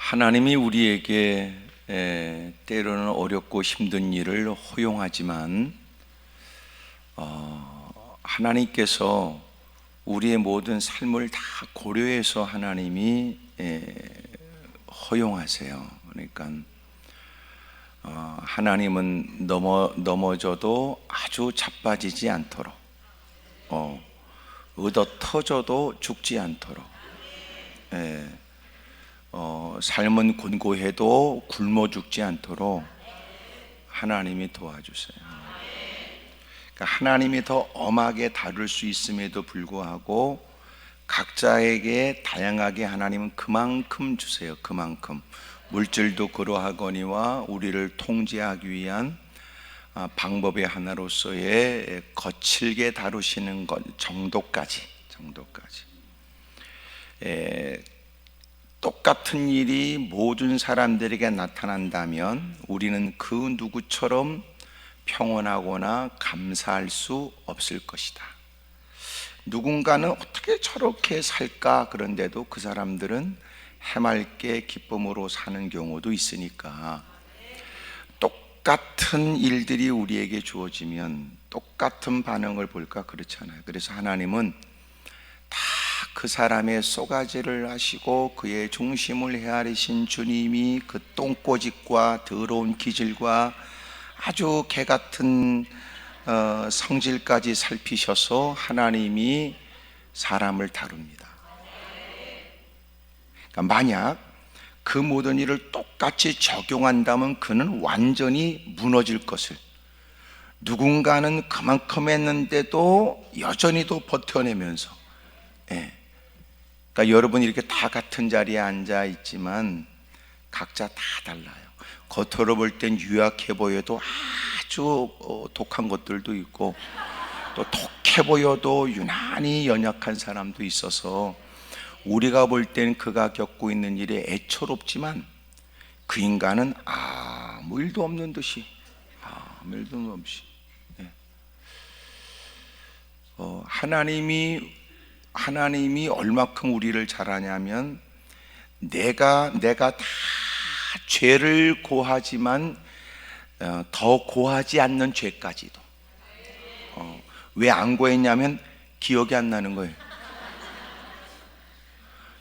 하나님이 우리에게 때로는 어렵고 힘든 일을 허용하지만 하나님께서 우리의 모든 삶을 다 고려해서 하나님이 허용하세요. 그러니까 하나님은 넘어져도 아주 자빠지지 않도록, 얻어 터져도 죽지 않도록, 삶은 곤고해도 굶어 죽지 않도록 하나님이 도와주세요. 그러니까 하나님이 더 엄하게 다룰 수 있음에도 불구하고 각자에게 다양하게 하나님은 그만큼 주세요. 그만큼 물질도 그러하거니와 우리를 통제하기 위한 방법의 하나로서의 거칠게 다루시는 것 정도까지. 똑같은 일이 모든 사람들에게 나타난다면 우리는 그 누구처럼 평온하거나 감사할 수 없을 것이다. 누군가는 어떻게 저렇게 살까? 그런데도 그 사람들은 해맑게 기쁨으로 사는 경우도 있으니까 똑같은 일들이 우리에게 주어지면 똑같은 반응을 볼까? 그렇잖아요. 그래서 하나님은 다 그 사람의 쏘가지를 하시고 그의 중심을 헤아리신 주님이 그 똥꼬집과 더러운 기질과 아주 개 같은 성질까지 살피셔서 하나님이 사람을 다룹니다. 그러니까 만약 그 모든 일을 똑같이 적용한다면 그는 완전히 무너질 것을, 누군가는 그만큼 했는데도 여전히도 버텨내면서, 그러니까 여러분 이렇게 다 같은 자리에 앉아 있지만 각자 다 달라요. 겉으로 볼 땐 유약해 보여도 아주 독한 것들도 있고, 또 독해 보여도 유난히 연약한 사람도 있어서 우리가 볼 땐 그가 겪고 있는 일이 애처롭지만 그 인간은 아무 일도 없는 듯이, 아무 일도 없이, 하나님이 얼마큼 우리를 잘하냐면 내가 다 죄를 고하지만 더 고하지 않는 죄까지도, 왜 안 고했냐면 기억이 안 나는 거예요.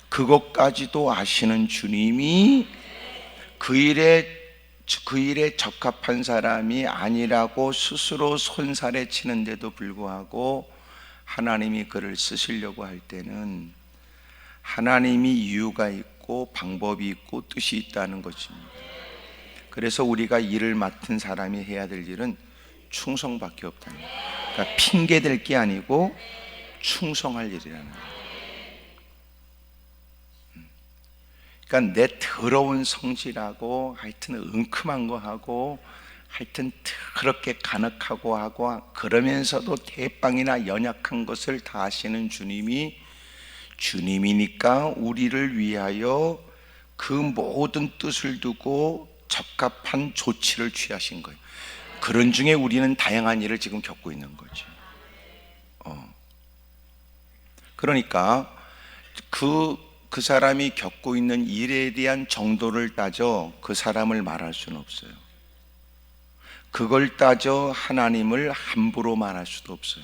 그것까지도 아시는 주님이 그 일에 적합한 사람이 아니라고 스스로 손살에 치는데도 불구하고 하나님이 그를 쓰시려고 할 때는 하나님이 이유가 있고 방법이 있고 뜻이 있다는 것입니다. 그래서 우리가 일을 맡은 사람이 해야 될 일은 충성밖에 없다는 거예요. 그러니까 핑계 댈 게 아니고 충성할 일이라는 거예요. 그러니까 내 더러운 성질하고 하여튼 은큼한 거 하고 하여튼 그렇게 간악하고 하고 그러면서도 대빵이나 연약한 것을 다 아시는 주님이니까 우리를 위하여 그 모든 뜻을 두고 적합한 조치를 취하신 거예요. 그런 중에 우리는 다양한 일을 지금 겪고 있는 거죠. 그러니까 그 사람이 겪고 있는 일에 대한 정도를 따져 그 사람을 말할 수는 없어요. 그걸 따져 하나님을 함부로 말할 수도 없어요.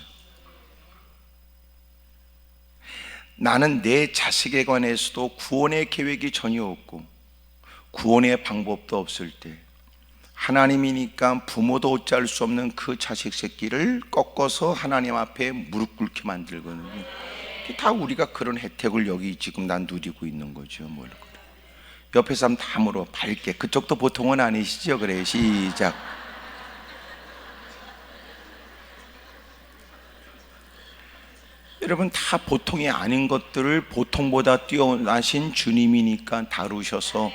나는 내 자식에 관해서도 구원의 계획이 전혀 없고 구원의 방법도 없을 때 하나님이니까 부모도 어찌할 수 없는 그 자식 새끼를 꺾어서 하나님 앞에 무릎 꿇게 만들거든요. 다 우리가 그런 혜택을 여기 지금 난 누리고 있는 거죠. 뭘 그래. 옆에 사람 다 물어 밝게. 그쪽도 보통은 아니시죠? 그래, 시작. 여러분 다 보통이 아닌 것들을 보통보다 뛰어나신 주님이니까 다루셔서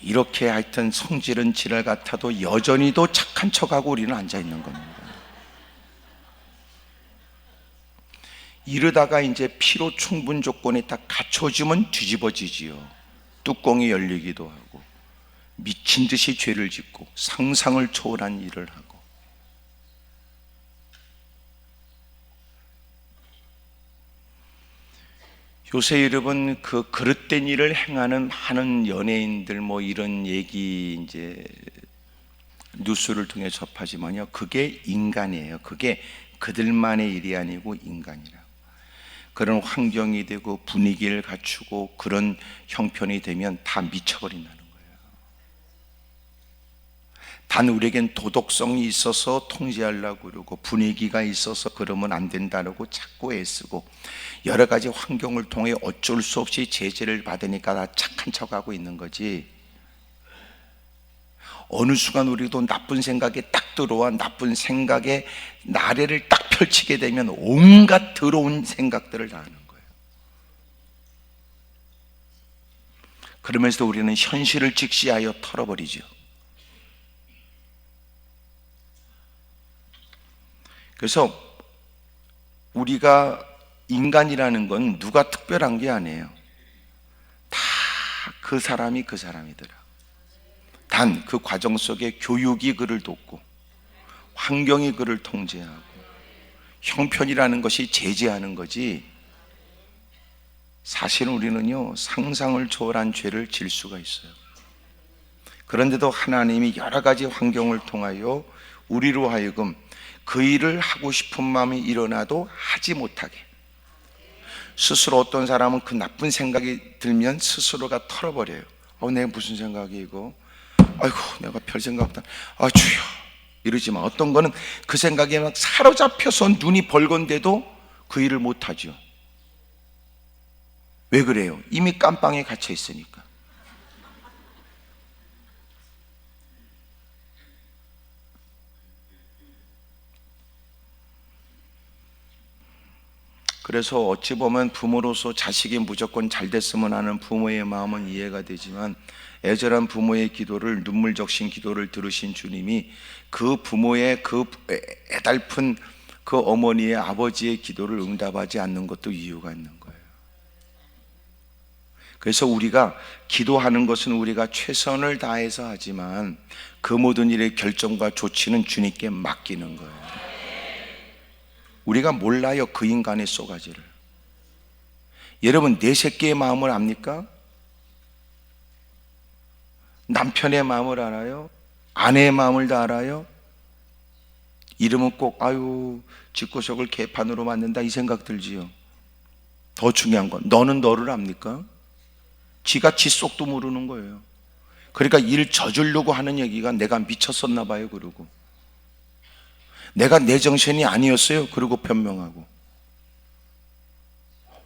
이렇게 하여튼 성질은 지랄 같아도 여전히도 착한 척하고 우리는 앉아있는 겁니다. 이러다가 이제 피로 충분 조건이 딱 갖춰지면 뒤집어지지요. 뚜껑이 열리기도 하고 미친 듯이 죄를 짓고 상상을 초월한 일을 하고. 요새 여러분 그 그릇된 일을 행하는 많은 연예인들 뭐 이런 얘기 이제 뉴스를 통해 접하지만요, 그게 인간이에요. 그게 그들만의 일이 아니고 인간이라고. 그런 환경이 되고 분위기를 갖추고 그런 형편이 되면 다 미쳐버린다는 거예요. 단 우리에겐 도덕성이 있어서 통제하려고 그러고 분위기가 있어서 그러면 안 된다고 자꾸 애쓰고 여러 가지 환경을 통해 어쩔 수 없이 제재를 받으니까 다 착한 척하고 있는 거지, 어느 순간 우리도 나쁜 생각이 딱 들어와 나쁜 생각에 나래를 딱 펼치게 되면 온갖 더러운 생각들을 다 하는 거예요. 그러면서 우리는 현실을 직시하여 털어버리죠. 그래서 우리가 인간이라는 건 누가 특별한 게 아니에요. 다 그 사람이 그 사람이더라. 단 그 과정 속에 교육이 그를 돕고 환경이 그를 통제하고 형편이라는 것이 제재하는 거지, 사실은 우리는요 상상을 초월한 죄를 질 수가 있어요. 그런데도 하나님이 여러 가지 환경을 통하여 우리로 하여금 그 일을 하고 싶은 마음이 일어나도 하지 못하게, 스스로 어떤 사람은 그 나쁜 생각이 들면 스스로가 털어버려요. 내가 무슨 생각이 이거, 아이고 내가 별 생각 없다, 주여 이러지만 어떤 거는 그 생각에 막 사로잡혀서 눈이 벌건데도 그 일을 못하죠. 왜 그래요? 이미 깜빵에 갇혀 있으니까. 그래서 어찌 보면 부모로서 자식이 무조건 잘 됐으면 하는 부모의 마음은 이해가 되지만, 애절한 부모의 기도를, 눈물 적신 기도를 들으신 주님이 그 부모의 그 애달픈 그 어머니의 아버지의 기도를 응답하지 않는 것도 이유가 있는 거예요. 그래서 우리가 기도하는 것은 우리가 최선을 다해서 하지만 그 모든 일의 결정과 조치는 주님께 맡기는 거예요. 우리가 몰라요, 그 인간의 쏘가지를. 여러분, 내 새끼의 마음을 압니까? 남편의 마음을 알아요? 아내의 마음을 다 알아요? 이러면 꼭 집구석을 개판으로 만든다 이 생각 들지요. 더 중요한 건 너는 너를 압니까? 지가 지 속도 모르는 거예요. 그러니까 일 저지르려고 하는 얘기가 내가 미쳤었나 봐요 그러고, 내가 내 정신이 아니었어요 그러고 변명하고.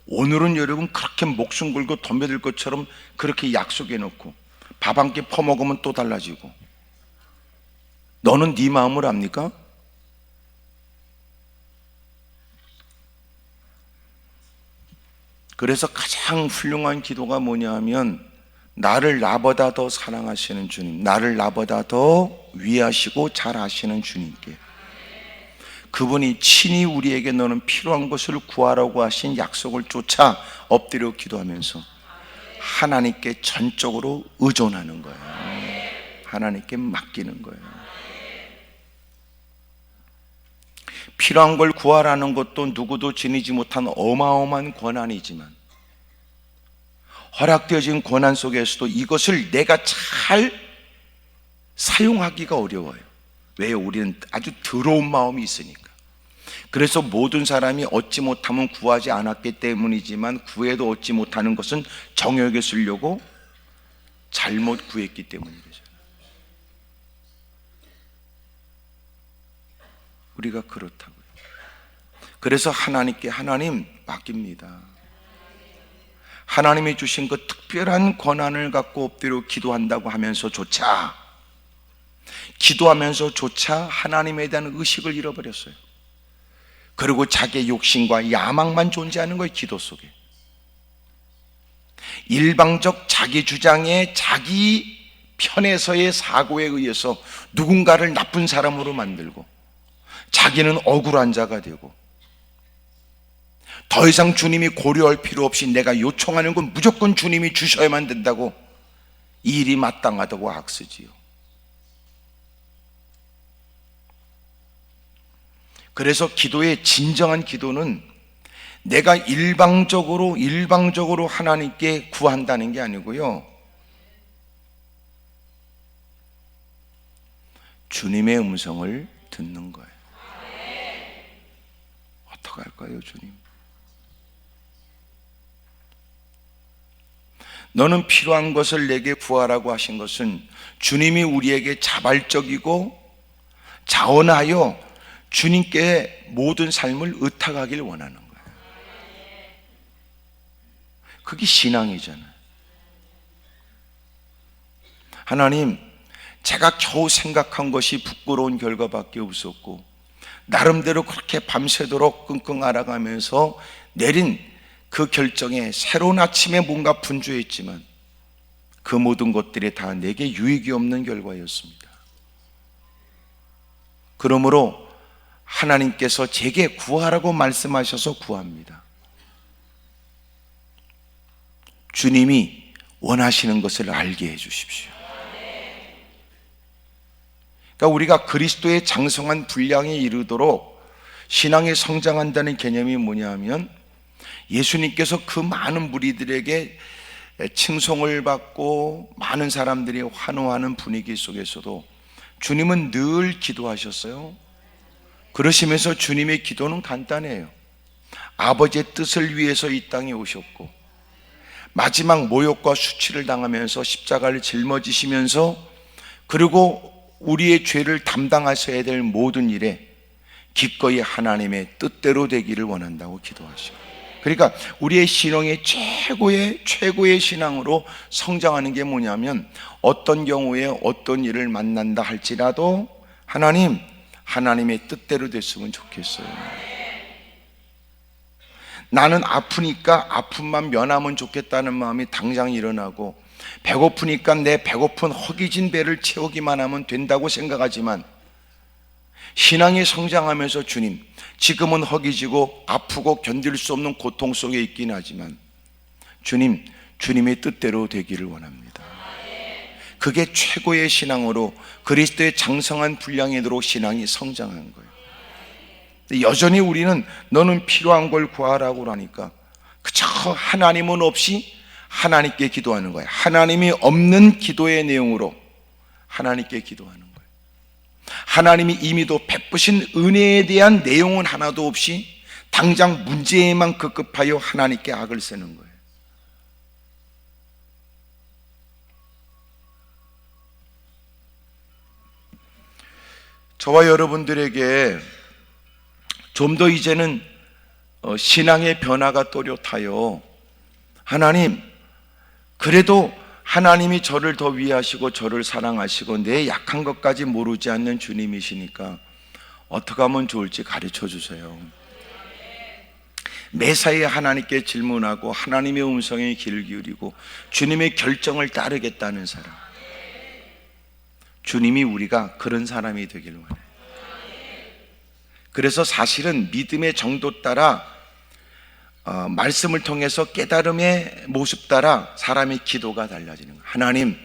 오늘은 여러분 그렇게 목숨 걸고 덤벼들 것처럼 그렇게 약속해 놓고 밥 한 끼 퍼먹으면 또 달라지고. 너는 네 마음을 압니까? 그래서 가장 훌륭한 기도가 뭐냐 하면, 나를 나보다 더 사랑하시는 주님, 나를 나보다 더 위하시고 잘 아시는 주님께, 그분이 친히 우리에게 너는 필요한 것을 구하라고 하신 약속을 쫓아 엎드려 기도하면서 하나님께 전적으로 의존하는 거예요. 하나님께 맡기는 거예요. 필요한 걸 구하라는 것도 누구도 지니지 못한 어마어마한 권한이지만, 허락되어진 권한 속에서도 이것을 내가 잘 사용하기가 어려워요. 왜요? 우리는 아주 더러운 마음이 있으니까. 그래서 모든 사람이 얻지 못하면 구하지 않았기 때문이지만, 구해도 얻지 못하는 것은 정욕에 쓰려고 잘못 구했기 때문이죠. 우리가 그렇다고요. 그래서 하나님께 하나님 맡깁니다. 하나님이 주신 그 특별한 권한을 갖고 엎드려 기도한다고 하면서조차, 기도하면서조차 하나님에 대한 의식을 잃어버렸어요. 그리고 자기의 욕심과 야망만 존재하는 거예요. 기도 속에 일방적 자기 주장에, 자기 편에서의 사고에 의해서 누군가를 나쁜 사람으로 만들고, 자기는 억울한 자가 되고, 더 이상 주님이 고려할 필요 없이 내가 요청하는 건 무조건 주님이 주셔야만 된다고, 이 일이 마땅하다고 악쓰지요. 그래서 기도의 진정한 기도는 내가 일방적으로 하나님께 구한다는 게 아니고요, 주님의 음성을 듣는 거예요. 어떡할까요, 주님? 너는 필요한 것을 내게 구하라고 하신 것은 주님이 우리에게 자발적이고 자원하여 주님께 모든 삶을 의탁하길 원하는 거예요. 그게 신앙이잖아요. 하나님, 제가 겨우 생각한 것이 부끄러운 결과밖에 없었고 나름대로 그렇게 밤새도록 끙끙 앓아가면서 내린 그 결정에 새로운 아침에 뭔가 분주했지만 그 모든 것들이 다 내게 유익이 없는 결과였습니다. 그러므로 하나님께서 제게 구하라고 말씀하셔서 구합니다. 주님이 원하시는 것을 알게 해 주십시오. 그러니까 우리가 그리스도의 장성한 분량에 이르도록 신앙이 성장한다는 개념이 뭐냐 하면, 예수님께서 그 많은 무리들에게 칭송을 받고 많은 사람들이 환호하는 분위기 속에서도 주님은 늘 기도하셨어요. 그러시면서 주님의 기도는 간단해요. 아버지의 뜻을 위해서 이 땅에 오셨고 마지막 모욕과 수치를 당하면서 십자가를 짊어지시면서 그리고 우리의 죄를 담당하셔야 될 모든 일에 기꺼이 하나님의 뜻대로 되기를 원한다고 기도하시고, 그러니까 우리의 신앙의 최고의 신앙으로 성장하는 게 뭐냐면, 어떤 경우에 어떤 일을 만난다 할지라도 하나님의 뜻대로 됐으면 좋겠어요. 나는 아프니까 아픔만 면하면 좋겠다는 마음이 당장 일어나고, 배고프니까 내 배고픈 허기진 배를 채우기만 하면 된다고 생각하지만, 신앙이 성장하면서 주님, 지금은 허기지고 아프고 견딜 수 없는 고통 속에 있긴 하지만 주님의 뜻대로 되기를 원합니다. 그게 최고의 신앙으로 그리스도의 장성한 분량에 이르도록 신앙이 성장한 거예요. 여전히 우리는 너는 필요한 걸 구하라고 하니까 그저 하나님은 없이 하나님께 기도하는 거예요. 하나님이 없는 기도의 내용으로 하나님께 기도하는 거예요. 하나님이 이미도 베푸신 은혜에 대한 내용은 하나도 없이 당장 문제에만 급급하여 하나님께 악을 쓰는 거예요. 저와 여러분들에게 좀 더 이제는 신앙의 변화가 또렷하여, 하나님, 그래도 하나님이 저를 더 위하시고 저를 사랑하시고 내 약한 것까지 모르지 않는 주님이시니까 어떻게 하면 좋을지 가르쳐 주세요. 매사에 하나님께 질문하고 하나님의 음성에 귀를 기울이고 주님의 결정을 따르겠다는 사람, 주님이 우리가 그런 사람이 되길 원해요. 그래서 사실은 믿음의 정도 따라 말씀을 통해서 깨달음의 모습 따라 사람의 기도가 달라지는 거예요. 하나님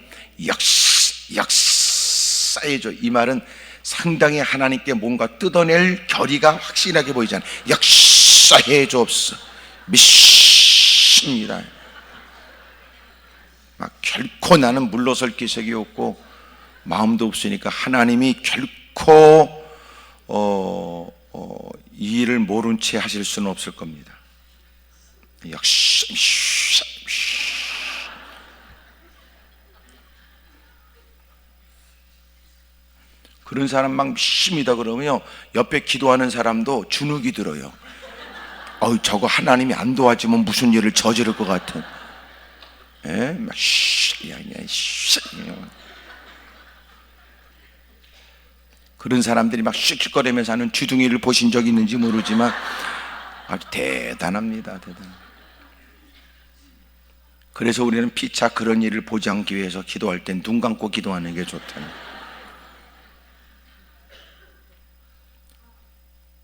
역사해줘. 이 말은 상당히 하나님께 뭔가 뜯어낼 결의가 확실하게 보이잖아요. 역사해 주옵소서. 믿습니다. 막 결코 나는 물러설 기색이 없고 마음도 없으니까 하나님이 결코 이 일을 모른 채 하실 수는 없을 겁니다. 역시 그런 사람 막 믿습니다 그러면요, 옆에 기도하는 사람도 주눅이 들어요. 저거 하나님이 안 도와주면 무슨 일을 저지를 것 같은. 막 그런 사람들이 막 씩씩거리면서 하는 주둥이를 보신 적 있는지 모르지만 아주 대단합니다. 그래서 우리는 피차 그런 일을 보지 않기 위해서 기도할 땐 눈 감고 기도하는 게 좋다.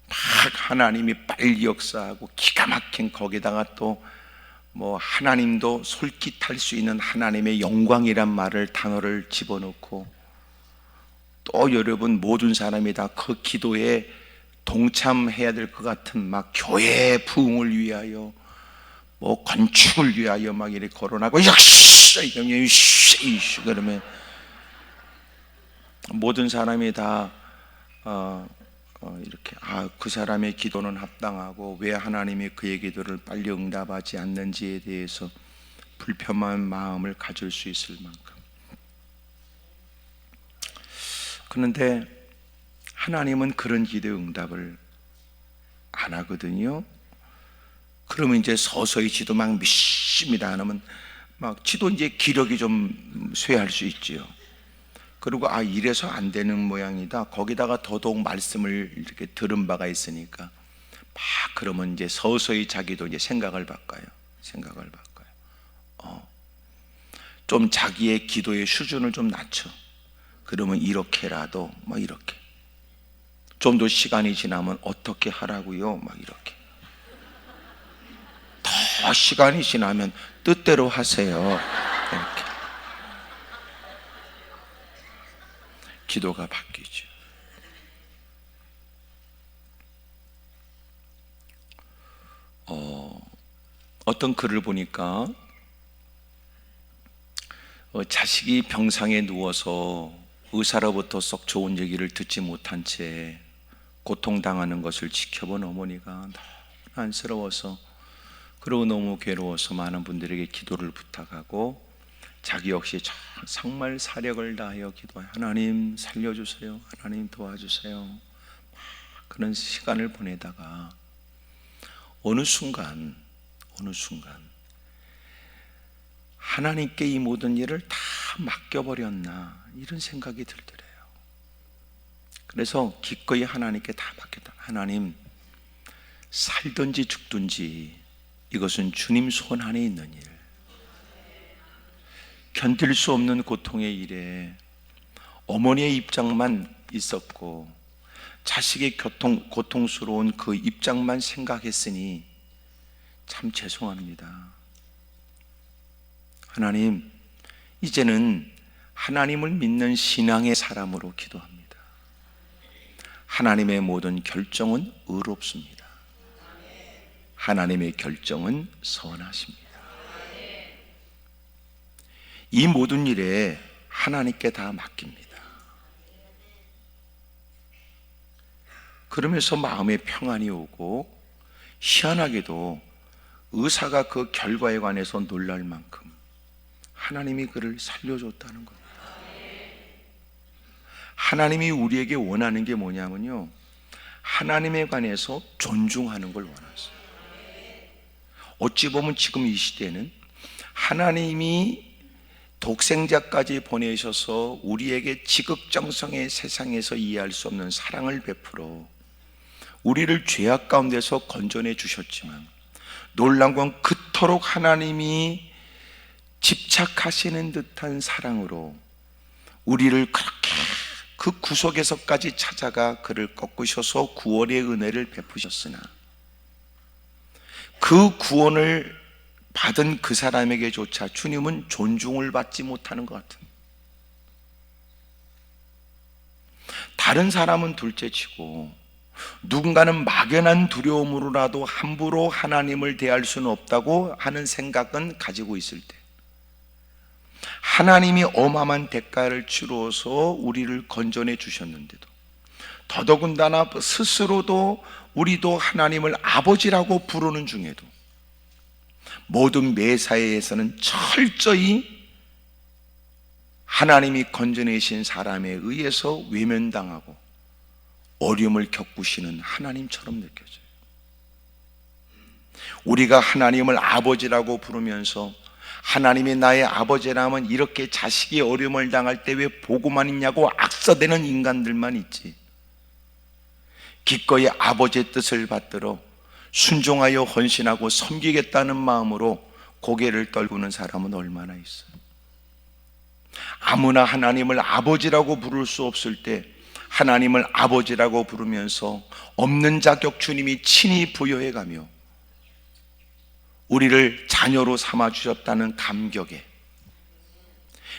막 하나님이 빨리 역사하고 기가 막힌, 거기다가 또 뭐 하나님도 솔깃할 수 있는 하나님의 영광이란 단어를 집어넣고, 또 여러분 모든 사람이 다 그 기도에 동참해야 될 것 같은 막 교회 부흥을 위하여 뭐 건축을 위하여 막 이렇게 거론하고 역시 그러면 모든 사람이 다 이렇게 그 사람의 기도는 합당하고 왜 하나님이 그의 기도를 빨리 응답하지 않는지에 대해서 불편한 마음을 가질 수 있을 만큼. 그런데 하나님은 그런 기도의 응답을 안 하거든요. 그러면 이제 서서히 지도 막 믿습니다 안 하면 막 지도 이제 기력이 좀 쇠할 수 있지요. 그리고 이래서 안 되는 모양이다. 거기다가 더더욱 말씀을 이렇게 들은 바가 있으니까 막 그러면 이제 서서히 자기도 이제 생각을 바꿔요. 좀 자기의 기도의 수준을 좀 낮춰. 그러면 이렇게라도 막 이렇게. 좀 더 시간이 지나면 어떻게 하라고요? 막 이렇게. 더 시간이 지나면 뜻대로 하세요. 이렇게. 기도가 바뀌죠. 어떤 글을 보니까 자식이 병상에 누워서 의사로부터 썩 좋은 얘기를 듣지 못한 채 고통당하는 것을 지켜본 어머니가 너무 안쓰러워서 그리고 너무 괴로워서 많은 분들에게 기도를 부탁하고 자기 역시 정말 사력을 다하여 기도해 하나님 살려주세요, 하나님 도와주세요. 그런 시간을 보내다가 어느 순간 하나님께 이 모든 일을 다 맡겨버렸나 이런 생각이 들더래요. 그래서 기꺼이 하나님께 다 맡겼다. 하나님, 살든지 죽든지 이것은 주님 손 안에 있는 일, 견딜 수 없는 고통의 일에 어머니의 입장만 있었고 자식의 고통스러운 그 입장만 생각했으니 참 죄송합니다. 하나님, 이제는 하나님을 믿는 신앙의 사람으로 기도합니다. 하나님의 모든 결정은 의롭습니다. 하나님의 결정은 선하십니다. 이 모든 일에 하나님께 다 맡깁니다. 그러면서 마음에 평안이 오고 희한하게도 의사가 그 결과에 관해서 놀랄 만큼 하나님이 그를 살려줬다는 겁니다. 하나님이 우리에게 원하는 게 뭐냐면요, 하나님에 관해서 존중하는 걸 원하세요. 어찌 보면 지금 이 시대는 하나님이 독생자까지 보내셔서 우리에게 지극정성의 세상에서 이해할 수 없는 사랑을 베풀어 우리를 죄악 가운데서 건져내 주셨지만, 놀라운 건 그토록 하나님이 집착하시는 듯한 사랑으로 우리를 그렇게 그 구속에서까지 찾아가 그를 꺾으셔서 구원의 은혜를 베푸셨으나 그 구원을 받은 그 사람에게조차 주님은 존중을 받지 못하는 것 같은, 다른 사람은 둘째치고 누군가는 막연한 두려움으로라도 함부로 하나님을 대할 수는 없다고 하는 생각은 가지고 있을 때, 하나님이 어마어마한 대가를 치루어서 우리를 건져내 주셨는데도, 더더군다나 스스로도 우리도 하나님을 아버지라고 부르는 중에도 모든 매사에서는 철저히 하나님이 건져내신 사람에 의해서 외면당하고 어려움을 겪으시는 하나님처럼 느껴져요. 우리가 하나님을 아버지라고 부르면서 하나님이 나의 아버지라면 이렇게 자식이 어려움을 당할 때 왜 보고만 있냐고 악서대는 인간들만 있지, 기꺼이 아버지의 뜻을 받들어 순종하여 헌신하고 섬기겠다는 마음으로 고개를 떨구는 사람은 얼마나 있어요. 아무나 하나님을 아버지라고 부를 수 없을 때 하나님을 아버지라고 부르면서 없는 자격 주님이 친히 부여해가며 우리를 자녀로 삼아주셨다는 감격에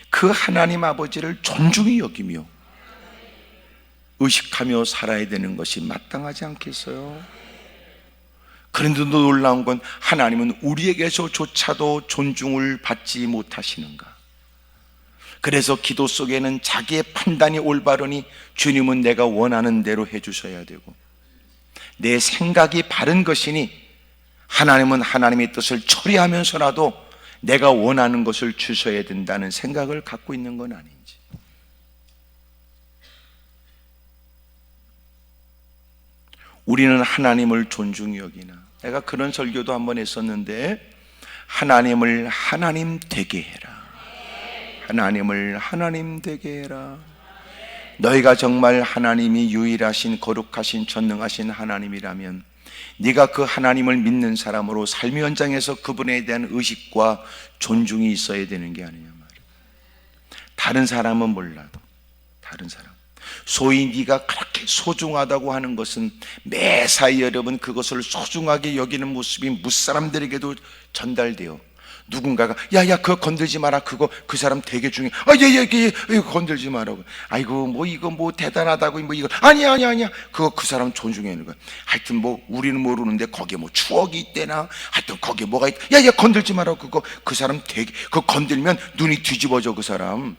그 하나님 아버지를 존중히 여기며 의식하며 살아야 되는 것이 마땅하지 않겠어요? 그런데도 놀라운 건 하나님은 우리에게서조차도 존중을 받지 못하시는가? 그래서 기도 속에는 자기의 판단이 올바르니 주님은 내가 원하는 대로 해주셔야 되고, 내 생각이 바른 것이니 하나님은 하나님의 뜻을 처리하면서라도 내가 원하는 것을 주셔야 된다는 생각을 갖고 있는 건 아닌지. 우리는 하나님을 존중히 여기나, 내가 그런 설교도 한번 했었는데, 하나님을 하나님 되게 해라. 하나님을 하나님 되게 해라. 너희가 정말 하나님이 유일하신 거룩하신 전능하신 하나님이라면 네가 그 하나님을 믿는 사람으로 삶의 현장에서 그분에 대한 의식과 존중이 있어야 되는 게 아니냐 말이야. 다른 사람은 몰라도, 다른 사람, 소위 네가 그렇게 소중하다고 하는 것은 매사에 여러분 그것을 소중하게 여기는 모습이 무사람들에게도 전달돼요. 누군가가 야야 그거 건들지 마라, 그거 그 사람 되게 중요해, 이거 건들지 마라고, 아이고 뭐 이거 뭐 대단하다고, 뭐 이거 아니야 그거 그 사람 존중하는 거야. 하여튼 뭐 우리는 모르는데 거기에 뭐 추억이 있대나, 하여튼 거기에 뭐가 있다, 야야 건들지 마라, 그거 그 사람 되게, 그거 건들면 눈이 뒤집어져 그 사람.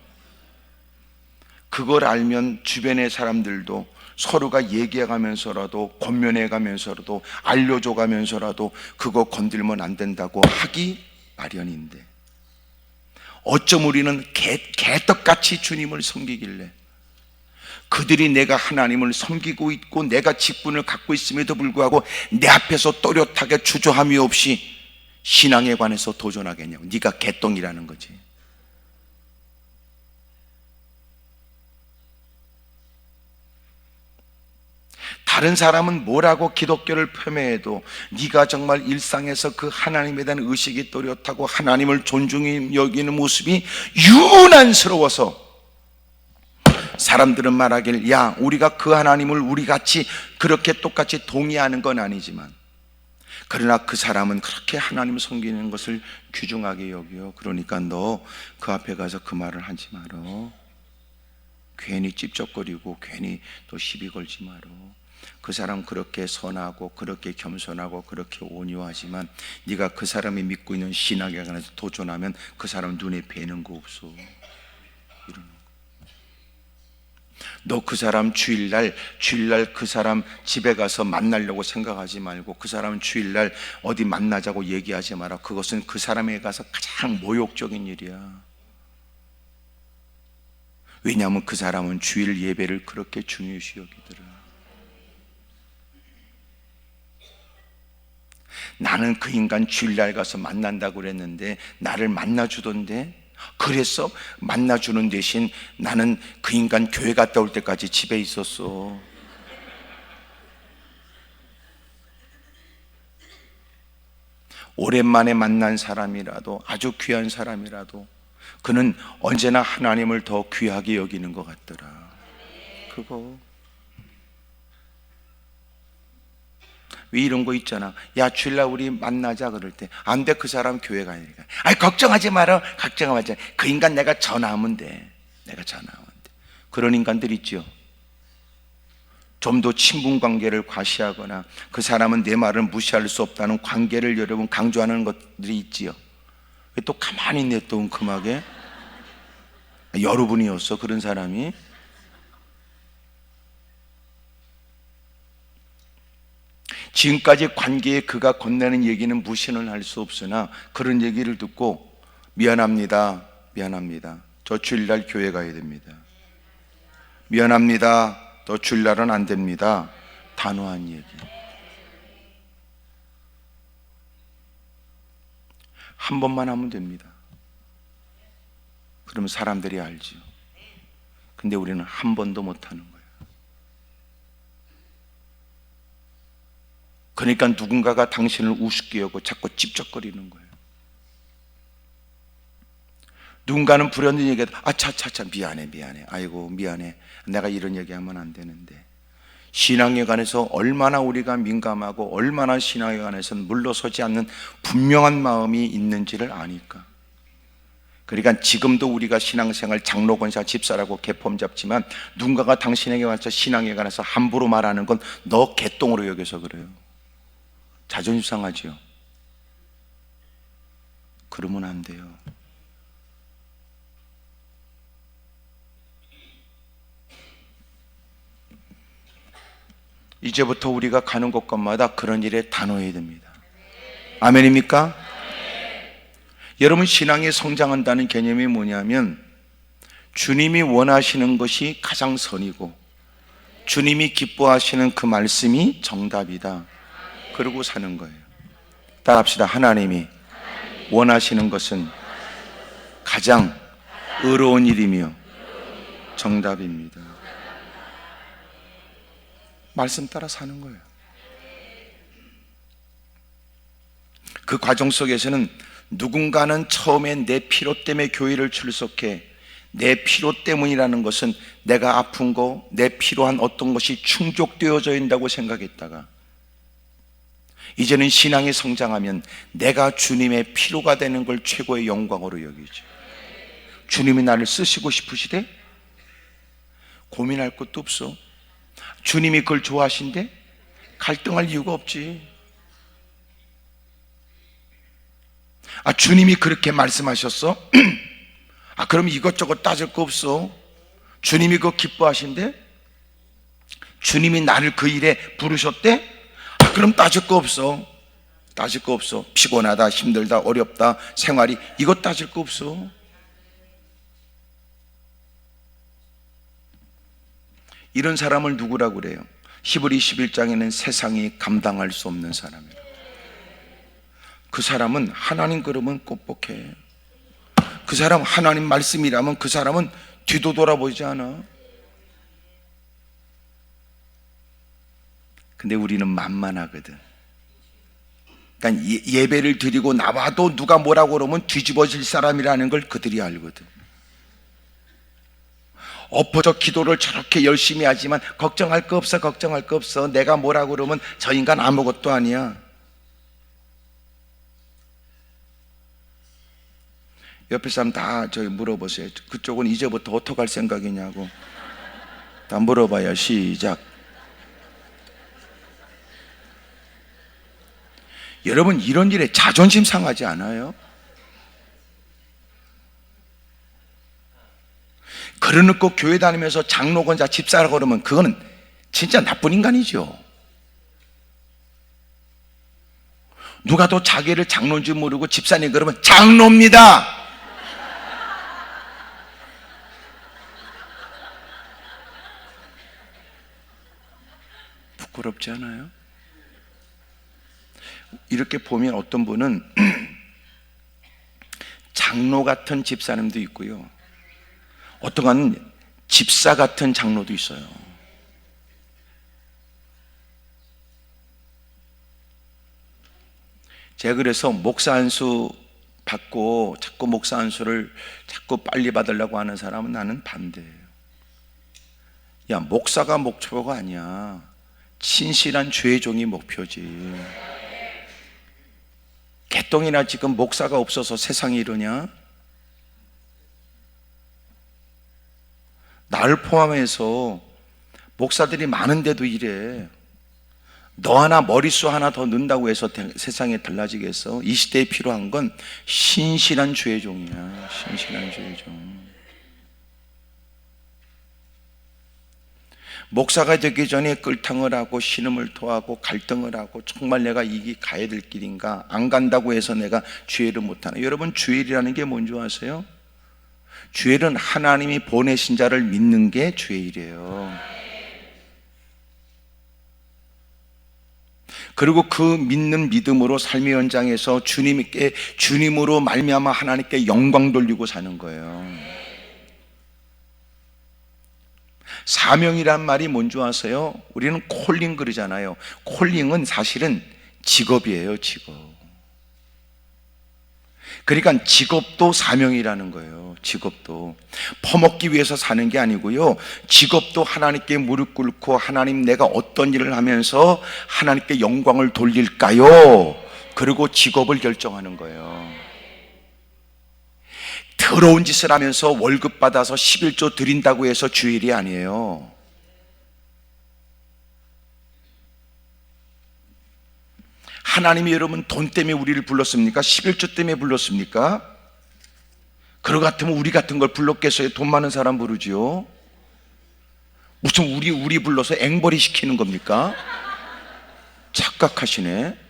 그걸 알면 주변의 사람들도 서로가 얘기해가면서라도 권면해가면서라도 알려줘가면서라도 그거 건들면 안 된다고 하기 마련인데, 어쩜 우리는 개떡같이 주님을 섬기길래, 그들이 내가 하나님을 섬기고 있고 내가 직분을 갖고 있음에도 불구하고 내 앞에서 또렷하게 주저함이 없이 신앙에 관해서 도전하겠냐고. 네가 개똥이라는 거지. 다른 사람은 뭐라고 기독교를 폄훼해도 네가 정말 일상에서 그 하나님에 대한 의식이 또렷하고 하나님을 존중히 여기는 모습이 유난스러워서 사람들은 말하길, 야 우리가 그 하나님을 우리같이 그렇게 똑같이 동의하는 건 아니지만, 그러나 그 사람은 그렇게 하나님을 섬기는 것을 귀중하게 여겨. 그러니까 너 그 앞에 가서 그 말을 하지 마라. 괜히 찝쩍거리고 괜히 또 시비 걸지 마라. 그 사람 그렇게 선하고 그렇게 겸손하고 그렇게 온유하지만 네가 그 사람이 믿고 있는 신학에 관해서 도전하면 그 사람 눈에 뵈는 거 없어. 이러는 거. 너 그 사람 주일날 그 사람 집에 가서 만나려고 생각하지 말고, 그 사람 주일날 어디 만나자고 얘기하지 마라. 그것은 그 사람에게 가서 가장 모욕적인 일이야. 왜냐하면 그 사람은 주일 예배를 그렇게 중요시 여기더라. 나는 그 인간 주일날 가서 만난다고 그랬는데 나를 만나주던데, 그래서 만나주는 대신 나는 그 인간 교회 갔다 올 때까지 집에 있었어. 오랜만에 만난 사람이라도, 아주 귀한 사람이라도 그는 언제나 하나님을 더 귀하게 여기는 것 같더라. 그거 왜 이런 거 있잖아. 야 주일날 우리 만나자 그럴 때 안 돼, 그 사람 교회 가니까. 아이 걱정하지 마라, 걱정하지 마. 그 인간 내가 전화하면 돼. 내가 전화하면 돼. 그런 인간들 있죠. 좀 더 친분 관계를 과시하거나 그 사람은 내 말을 무시할 수 없다는 관계를 여러분 강조하는 것들이 있지요. 왜 또 가만히 있네 또 은큼하게. 여러분이었어 그런 사람이. 지금까지 관계에 그가 건네는 얘기는 무시는 할 수 없으나 그런 얘기를 듣고 미안합니다. 저 주일날 교회 가야 됩니다. 미안합니다. 저 주일날은 안 됩니다. 단호한 얘기. 한 번만 하면 됩니다. 그러면 사람들이 알죠. 근데 우리는 한 번도 못 하는 거예요. 그러니까 누군가가 당신을 우습게 여고 자꾸 찝쩍거리는 거예요. 누군가는 불현듯 얘기해도 차차차 미안해 아이고 미안해, 내가 이런 얘기하면 안 되는데. 신앙에 관해서 얼마나 우리가 민감하고 얼마나 신앙에 관해서는 물러서지 않는 분명한 마음이 있는지를 아니까. 그러니까 지금도 우리가 신앙생활 장로, 권사, 집사라고 개폼 잡지만 누군가가 당신에게 와서 신앙에 관해서 함부로 말하는 건 너 개똥으로 여겨서 그래요. 자존심 상하지요. 그러면 안 돼요. 이제부터 우리가 가는 곳곳마다 그런 일에 단호해야 됩니다. 아멘입니까? 여러분, 신앙이 성장한다는 개념이 뭐냐면 주님이 원하시는 것이 가장 선이고 주님이 기뻐하시는 그 말씀이 정답이다. 그러고 사는 거예요. 따라합시다. 하나님이 원하시는 것은 가장 의로운 일이며 정답입니다. 말씀 따라 사는 거예요. 그 과정 속에서는 누군가는 처음에 내 필요 때문에 교회를 출석해, 내 필요 때문이라는 것은 내가 아픈 거, 내 필요한 어떤 것이 충족되어져 있다고 생각했다가 이제는 신앙이 성장하면 내가 주님의 필요가 되는 걸 최고의 영광으로 여기죠. 주님이 나를 쓰시고 싶으시대? 고민할 것도 없어. 주님이 그걸 좋아하신대? 갈등할 이유가 없지. 아, 주님이 그렇게 말씀하셨어? 아, 그럼 이것저것 따질 거 없어. 주님이 그거 기뻐하신대? 주님이 나를 그 일에 부르셨대? 아, 그럼 따질 거 없어. 따질 거 없어. 피곤하다, 힘들다, 어렵다, 생활이, 이거 따질 거 없어. 이런 사람을 누구라고 그래요? 히브리 11장에는 세상이 감당할 수 없는 사람이라고. 그 사람은 하나님 그러면 꼽복해. 그 사람 하나님 말씀이라면 그 사람은 뒤도 돌아보지 않아. 근데 우리는 만만하거든. 그러니까 예배를 드리고 나와도 누가 뭐라고 그러면 뒤집어질 사람이라는 걸 그들이 알거든. 엎어져 기도를 저렇게 열심히 하지만 걱정할 거 없어, 걱정할 거 없어. 내가 뭐라고 그러면 저 인간 아무것도 아니야. 옆에 사람 다 저기 물어보세요. 그쪽은 이제부터 어떻게 할 생각이냐고. 다 물어봐요. 시작. 여러분, 이런 일에 자존심 상하지 않아요? 그러놓고 교회 다니면서 장로, 권사, 집사라고 그러면 그거는 진짜 나쁜 인간이죠. 누가 또 자기를 장로인 줄 모르고 집사님 그러면 장로입니다. 부끄럽지 않아요? 이렇게 보면 어떤 분은 장로 같은 집사님도 있고요, 어떤 집사 같은 장로도 있어요. 제가 그래서 목사 안수 받고 자꾸 목사 안수를 자꾸 빨리 받으려고 하는 사람은 나는 반대예요. 야, 목사가 목표가 아니야. 신실한 주의 종이 목표지. 개똥이나 지금 목사가 없어서 세상이 이러냐? 나를 포함해서 목사들이 많은데도 이래. 너 하나 머릿수 하나 더 넣는다고 해서 세상에 달라지겠어? 이 시대에 필요한 건 신실한 주의 종이야. 신실한 주의 종. 목사가 되기 전에 끌탕을 하고 신음을 토하고 갈등을 하고 정말 내가 이 가야 될 길인가, 안 간다고 해서 내가 주의를 못하나. 여러분, 주일이라는 게 뭔지 아세요? 주일은 하나님이 보내신 자를 믿는 게 주일이에요. 그리고 그 믿는 믿음으로 삶의 현장에서 주님께, 주님으로 말미암아 하나님께 영광 돌리고 사는 거예요. 사명이란 말이 뭔지 아세요? 우리는 콜링 그러잖아요. 콜링은 사실은 직업이에요, 직업. 그러니까 직업도 사명이라는 거예요. 직업도 퍼먹기 위해서 사는 게 아니고요, 직업도 하나님께 무릎 꿇고 하나님, 내가 어떤 일을 하면서 하나님께 영광을 돌릴까요? 그리고 직업을 결정하는 거예요. 더 더러운 짓을 하면서 월급 받아서 11조 드린다고 해서 주일이 아니에요. 하나님이 여러분 돈 때문에 우리를 불렀습니까? 11조 때문에 불렀습니까? 그러 같으면 우리 같은 걸 불렀겠어요? 돈 많은 사람 부르지요. 무슨 우리 불러서 앵벌이 시키는 겁니까? 착각하시네.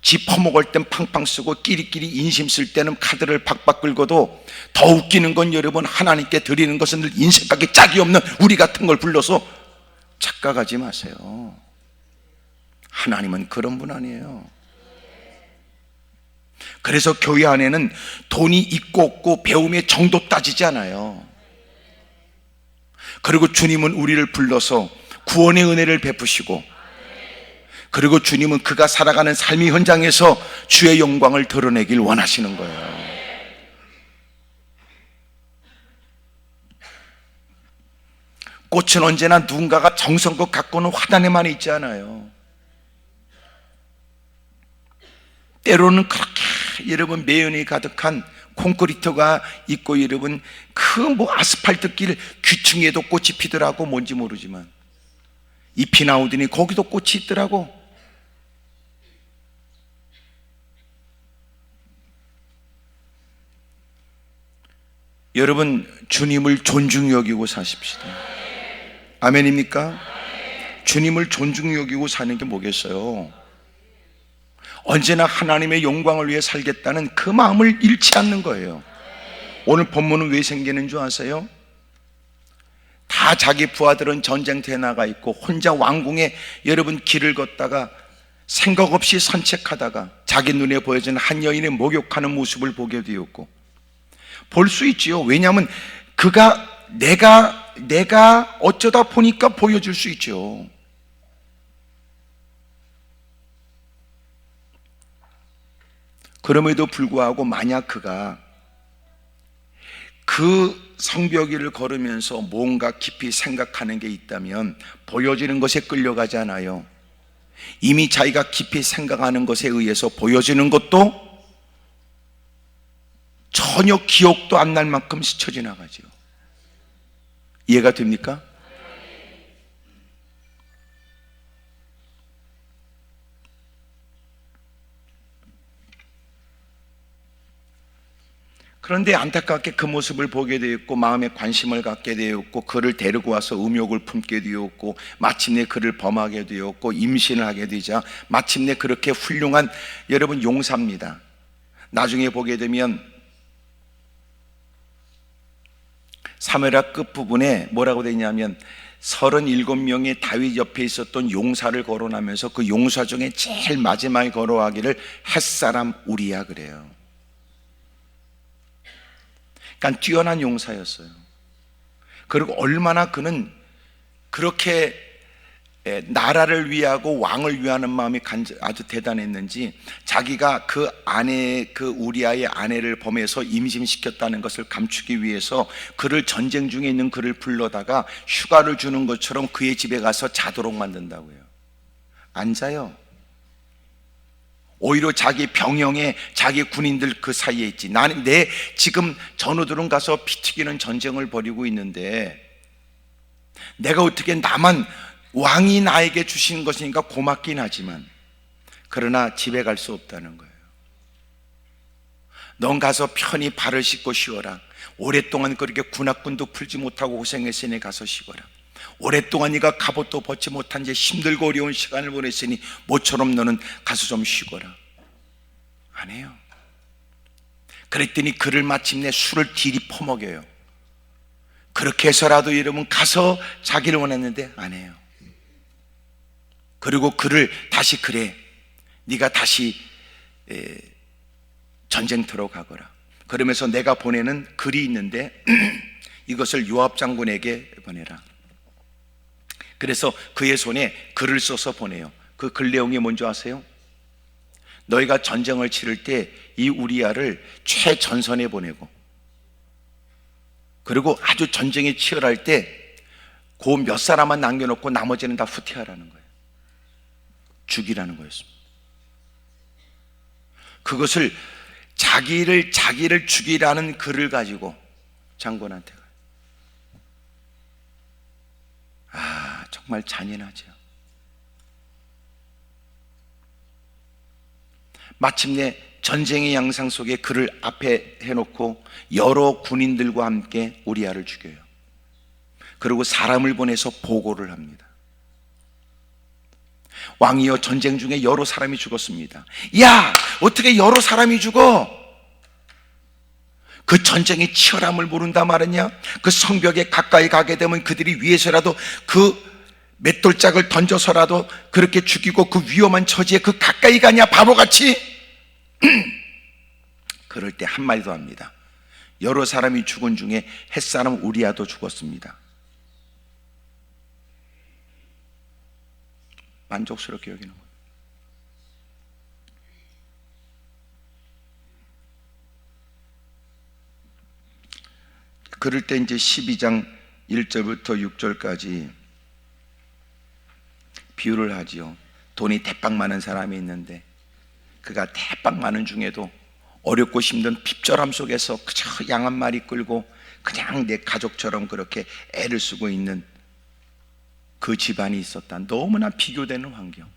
지 퍼먹을 땐 팡팡 쓰고 끼리끼리 인심 쓸 때는 카드를 박박 긁어도 더 웃기는 건 여러분, 하나님께 드리는 것은 늘 인색하게 짝이 없는 우리 같은 걸 불러서 착각하지 마세요. 하나님은 그런 분 아니에요. 그래서 교회 안에는 돈이 있고 없고 배움의 정도 따지지 않아요. 그리고 주님은 우리를 불러서 구원의 은혜를 베푸시고, 그리고 주님은 그가 살아가는 삶의 현장에서 주의 영광을 드러내길 원하시는 거예요. 꽃은 언제나 누군가가 정성껏 가꾸는 화단에만 있지 않아요. 때로는 그렇게 여러분 매연이 가득한 콘크리트가 있고, 여러분 그 아스팔트 길 귀퉁이에도 꽃이 피더라고. 뭔지 모르지만 잎이 나오더니 거기도 꽃이 있더라고. 여러분, 주님을 존중히 여기고 사십시다. 아멘입니까? 주님을 존중히 여기고 사는 게 뭐겠어요? 언제나 하나님의 영광을 위해 살겠다는 그 마음을 잃지 않는 거예요. 오늘 본문은 왜 생기는 줄 아세요? 다 자기 부하들은 전쟁터에 나가 있고 혼자 왕궁에 여러분 길을 걷다가 생각 없이 산책하다가 자기 눈에 보여지는 한 여인의 목욕하는 모습을 보게 되었고, 볼 수 있지요. 왜냐하면 그가 내가 어쩌다 보니까 보여줄 수 있죠. 그럼에도 불구하고 만약 그가 그 성벽 위를 걸으면서 뭔가 깊이 생각하는 게 있다면 보여지는 것에 끌려가지 않아요. 이미 자기가 깊이 생각하는 것에 의해서 보여지는 것도 전혀 기억도 안 날 만큼 스쳐 지나가죠. 이해가 됩니까? 그런데 안타깝게 그 모습을 보게 되었고 마음에 관심을 갖게 되었고 그를 데리고 와서 음욕을 품게 되었고 마침내 그를 범하게 되었고 임신을 하게 되자 마침내 그렇게 훌륭한 여러분 용사입니다. 나중에 보게 되면 사무엘하 끝부분에 뭐라고 되냐면 37명의 다윗 옆에 있었던 용사를 거론하면서 그 용사 중에 제일 마지막에 거론하기를 햇사람 우리야 그래요. 그러니까 뛰어난 용사였어요. 그리고 얼마나 그는 그렇게 나라를 위하고 왕을 위하는 마음이 아주 대단했는지 자기가 그 아내, 그 우리아의 아내를 범해서 임신시켰다는 것을 감추기 위해서 그를 전쟁 중에 있는 그를 불러다가 휴가를 주는 것처럼 그의 집에 가서 자도록 만든다고요. 안 자요. 오히려 자기 병영에 자기 군인들 그 사이에 있지. 나는 지금 전우들은 가서 피 튀기는 전쟁을 벌이고 있는데 내가 어떻게 나만 왕이 나에게 주신 것이니까 고맙긴 하지만 그러나 집에 갈 수 없다는 거예요. 넌 가서 편히 발을 씻고 쉬어라. 오랫동안 그렇게 군악군도 풀지 못하고 고생했으니 가서 쉬거라. 오랫동안 네가 갑옷도 벗지 못한 채 힘들고 어려운 시간을 보냈으니 모처럼 너는 가서 좀 쉬거라. 안 해요. 그랬더니 그를 마침내 술을 딜이 퍼먹여요. 그렇게 해서라도 여러분 가서 자기를 원했는데 안 해요. 그리고 그를 다시 그래 네가 다시 전쟁터로 가거라. 그러면서 내가 보내는 글이 있는데 이것을 요압 장군에게 보내라. 그래서 그의 손에 글을 써서 보내요. 그 글 내용이 뭔지 아세요? 너희가 전쟁을 치를 때 이 우리아를 최전선에 보내고 그리고 아주 전쟁이 치열할 때 그 몇 사람만 남겨놓고 나머지는 다 후퇴하라는 거예요. 죽이라는 거였습니다. 그것을 자기를 죽이라는 글을 가지고 장군한테 가요. 정말 잔인하죠. 마침내 전쟁의 양상 속에 그를 앞에 해놓고 여러 군인들과 함께 우리아를 죽여요. 그리고 사람을 보내서 보고를 합니다. 왕이여, 전쟁 중에 여러 사람이 죽었습니다. 야, 어떻게 여러 사람이 죽어? 그 전쟁의 치열함을 모른다 말이냐? 그 성벽에 가까이 가게 되면 그들이 위에서라도 그 맷돌짝을 던져서라도 그렇게 죽이고 그 위험한 처지에 그 가까이 가냐, 바보같이? 그럴 때 한마디도 합니다. 여러 사람이 죽은 중에 햇사람 우리아도 죽었습니다. 만족스럽게 여기는 거예요. 그럴 때 이제 12장 1절부터 6절까지 비유를 하지요. 돈이 대빵 많은 사람이 있는데 그가 대빵 많은 중에도 어렵고 힘든 핍절함 속에서 그저 양 한 마리 끌고 그냥 내 가족처럼 그렇게 애를 쓰고 있는 그 집안이 있었다. 너무나 비교되는 환경.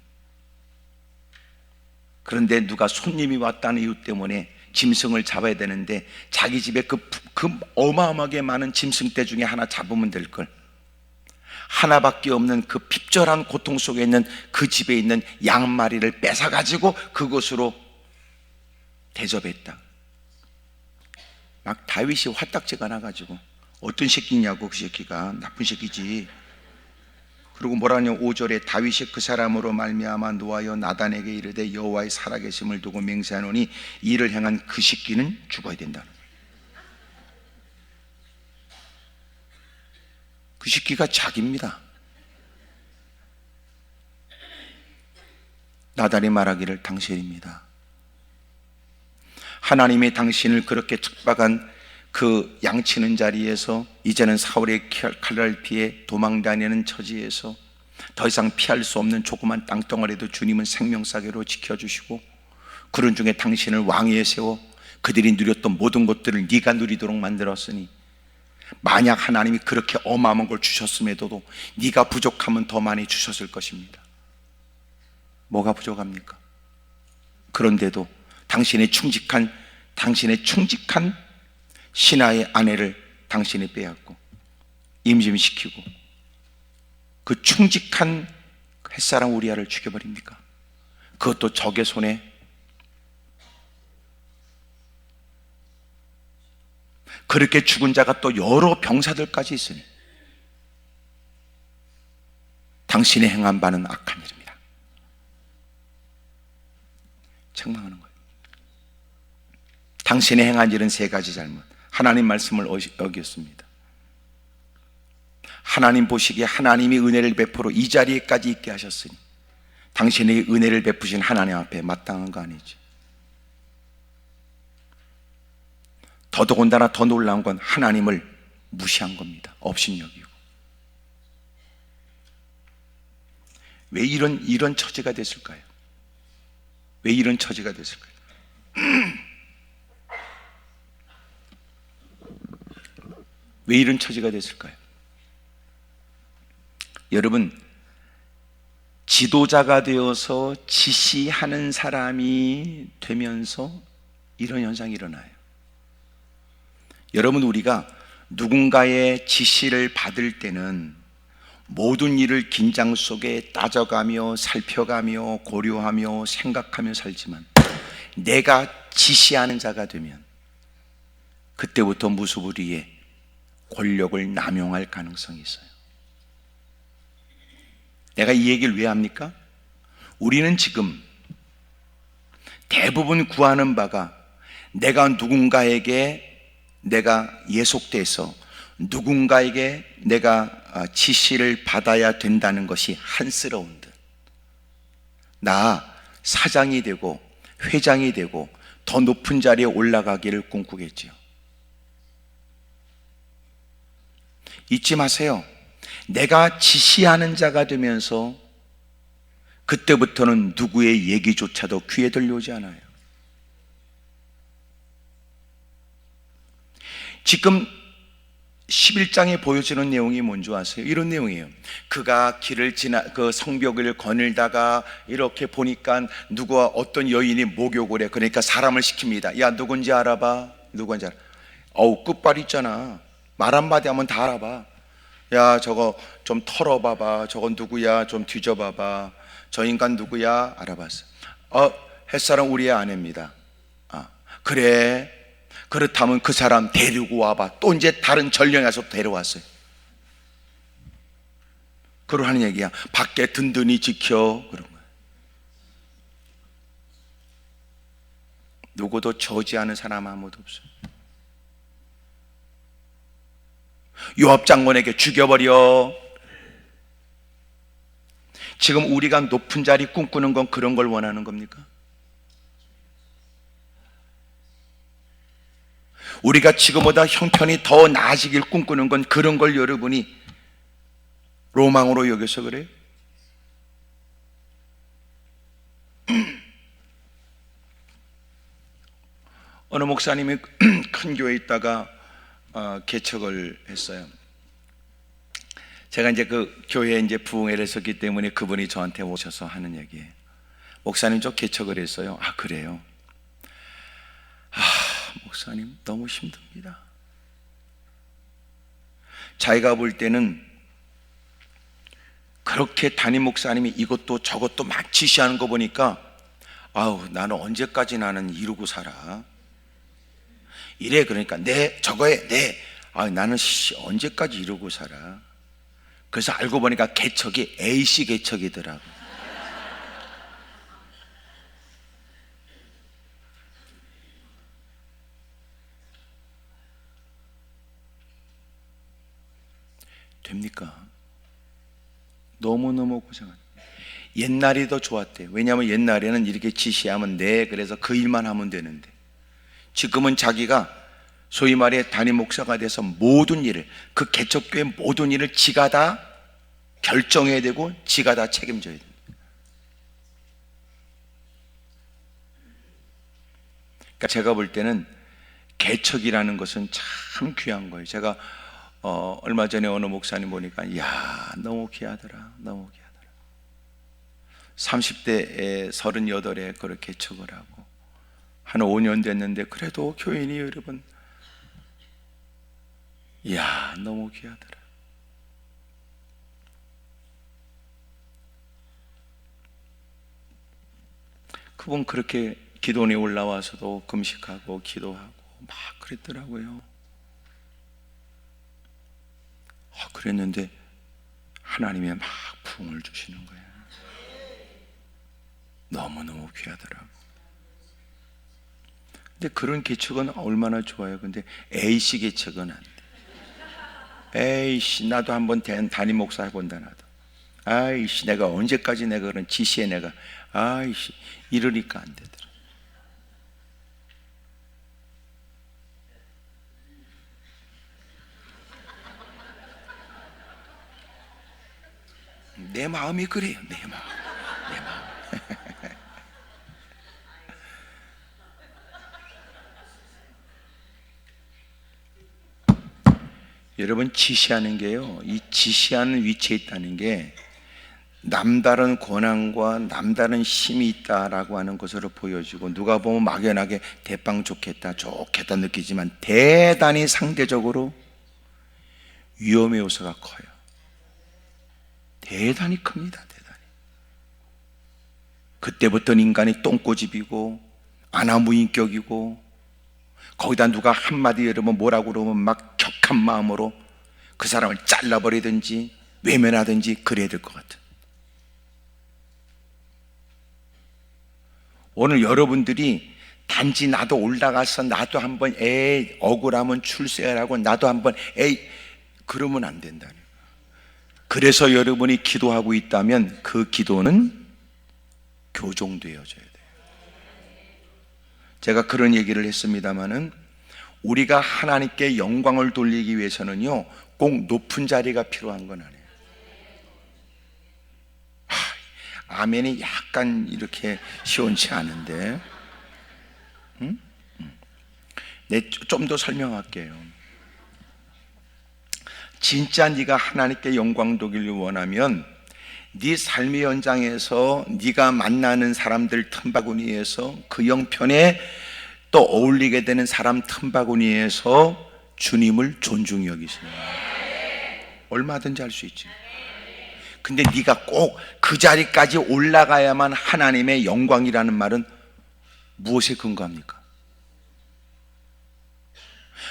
그런데 누가 손님이 왔다는 이유 때문에 짐승을 잡아야 되는데 자기 집에 그 어마어마하게 많은 짐승떼 중에 하나 잡으면 될 걸, 하나밖에 없는 그 핍절한 고통 속에 있는 그 집에 있는 양 한 마리를 뺏어가지고 그것으로 대접했다. 막 다윗이 화딱지가 나가지고 어떤 새끼냐고, 그 새끼가 나쁜 새끼지. 그리고 뭐라냐, 5절에 다윗이 그 사람으로 말미암아 노하여 나단에게 이르되 여호와의 살아계심을 두고 맹세하노니 이를 행한 그 새끼는 죽어야 된다. 그 새끼가 자기입니다. 나단이 말하기를 당신입니다. 하나님이 당신을 그렇게 척박한 그 양치는 자리에서 이제는 사울의 칼날 피해 도망다니는 처지에서 더 이상 피할 수 없는 조그만 땅덩어리도 주님은 생명사계로 지켜주시고 그런 중에 당신을 왕위에 세워 그들이 누렸던 모든 것들을 네가 누리도록 만들었으니 만약 하나님이 그렇게 어마어마한 걸 주셨음에도 네가 부족하면 더 많이 주셨을 것입니다. 뭐가 부족합니까? 그런데도 당신의 충직한 신하의 아내를 당신이 빼앗고 임신시키고 그 충직한 햇사람 우리아를 죽여버립니까? 그것도 적의 손에. 그렇게 죽은 자가 또 여러 병사들까지 있으니 당신의 행한 바는 악한 일입니다. 책망하는 거예요. 당신의 행한 일은 세 가지 잘못. 하나님 말씀을 어겼습니다. 하나님 보시기에 하나님이 은혜를 베풀어 이 자리에까지 있게 하셨으니 당신에게 은혜를 베푸신 하나님 앞에 마땅한 거 아니지. 더더군다나 더 놀라운 건 하나님을 무시한 겁니다. 업신여기고. 왜 이런 처지가 됐을까요? 왜 이런 처지가 됐을까요? 왜 이런 처지가 됐을까요? 여러분, 지도자가 되어서 지시하는 사람이 되면서 이런 현상이 일어나요. 여러분, 우리가 누군가의 지시를 받을 때는 모든 일을 긴장 속에 따져가며 살펴가며 고려하며 생각하며 살지만 내가 지시하는 자가 되면 그때부터 무소불위의 권력을 남용할 가능성이 있어요. 내가 이 얘기를 왜 합니까? 우리는 지금 대부분 구하는 바가 내가 누군가에게 내가 예속돼서 누군가에게 내가 지시를 받아야 된다는 것이 한스러운 듯, 나 사장이 되고 회장이 되고 더 높은 자리에 올라가기를 꿈꾸겠지요. 잊지 마세요. 내가 지시하는 자가 되면서 그때부터는 누구의 얘기조차도 귀에 들려오지 않아요. 지금 11장에 보여주는 내용이 뭔지 아세요? 이런 내용이에요. 그가 길을 그 성벽을 거닐다가 이렇게 보니까 누구와 어떤 여인이 목욕을 해. 그러니까 사람을 시킵니다. 야, 누군지 알아봐. 누군지 알아. 어우, 끝발 있잖아. 말 한마디 하면 다 알아봐. 야, 저거 좀 털어봐봐. 저건 누구야? 좀 뒤져봐봐. 저 인간 누구야? 알아봤어. 햇사람 우리의 아내입니다. 그래. 그렇다면 그 사람 데리고 와봐. 또 이제 다른 전령에서 데려왔어요. 그러 하는 얘기야. 밖에 든든히 지켜. 그런 거야. 누구도 저지하는 사람 아무도 없어요. 요압 장군에게 죽여버려. 지금 우리가 높은 자리 꿈꾸는 건 그런 걸 원하는 겁니까? 우리가 지금보다 형편이 더 나아지길 꿈꾸는 건 그런 걸 여러분이 로망으로 여겨서 그래요? 어느 목사님이 큰 교회에 있다가 개척을 했어요. 제가 이제 그 교회에 이제 부흥회를 했었기 때문에 그분이 저한테 오셔서 하는 얘기예요. 목사님, 저 개척을 했어요. 그래요? 목사님, 너무 힘듭니다. 자기가 볼 때는 그렇게 담임 목사님이 이것도 저것도 막 지시하는 거 보니까 나는 언제까지 나는 이루고 살아? 이래. 그러니까 저거에 나는 언제까지 이루고 살아? 그래서 알고 보니까 개척이 A씨 개척이더라고. 됩니까? 너무너무 고생한. 옛날이 더 좋았대요. 왜냐하면 옛날에는 이렇게 지시하면 그래서 그 일만 하면 되는데, 지금은 자기가 소위 말해 담임 목사가 돼서 모든 일을, 그 개척교회 모든 일을 지가 다 결정해야 되고 지가 다 책임져야 됩니다. 그러니까 제가 볼 때는 개척이라는 것은 참 귀한 거예요. 제가 얼마 전에 어느 목사님 보니까 너무 귀하더라. 너무 귀하더라. 30대에 38에 그렇게 개척을 하고 한 5년 됐는데 그래도 교인이 여러분 너무 귀하더라. 그분 그렇게 기도원에 올라와서도 금식하고 기도하고 막 그랬더라고요. 그랬는데 하나님이 막 부흥을 주시는 거예요. 너무너무 귀하더라고. 근데 그런 개척은 얼마나 좋아요. 근데 A씨 개척은 안 돼. 에이씨, 나도 한번 담임 목사 해본다. 나도 아이씨, 내가 언제까지 내가 그런 지시에 내가 아이씨 이러니까 안 되더라. 내 마음이 그래요. 내 마음. 여러분, 지시하는 게요, 이 지시하는 위치에 있다는 게 남다른 권한과 남다른 힘이 있다라고 하는 것으로 보여지고, 누가 보면 막연하게 대빵 좋겠다 느끼지만 대단히 상대적으로 위험의 요소가 커요. 대단히 큽니다. 대단히. 그때부터는 인간이 똥꼬집이고 아나무인격이고, 거기다 누가 한마디 여러분 뭐라고 그러면 막 격한 마음으로 그 사람을 잘라버리든지 외면하든지 그래야 될 것 같아요. 오늘 여러분들이 단지 나도 올라가서 나도 한번 억울하면 출세하라고 나도 한번 그러면 안 된다는 거예요. 그래서 여러분이 기도하고 있다면 그 기도는 교종되어져야 돼요. 제가 그런 얘기를 했습니다마는 우리가 하나님께 영광을 돌리기 위해서는요, 꼭 높은 자리가 필요한 건 아니에요. 아멘이 약간 이렇게 시원치 않은데, 좀 더 설명할게요. 진짜 네가 하나님께 영광 돌리길 원하면 네 삶의 현장에서 네가 만나는 사람들 틈바구니에서 그 형편에 또 어울리게 되는 사람 틈바구니에서 주님을 존중히 여기세요. 얼마든지 할 수 있지. 근데 네가 꼭 그 자리까지 올라가야만 하나님의 영광이라는 말은 무엇에 근거합니까?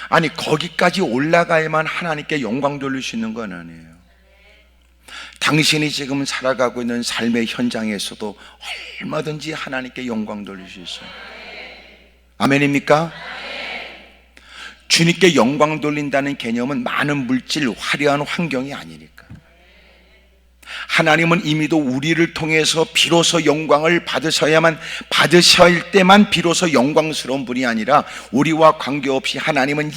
아니, 거기까지 올라가야만 하나님께 영광 돌릴 수 있는 건 아니에요. 당신이 지금 살아가고 있는 삶의 현장에서도 얼마든지 하나님께 영광 돌릴 수 있어요. 아멘입니까? 주님께 영광 돌린다는 개념은 많은 물질, 화려한 환경이 아니니까. 하나님은 이미도 우리를 통해서 비로소 영광을 받으실 때만 비로소 영광스러운 분이 아니라 우리와 관계없이 하나님은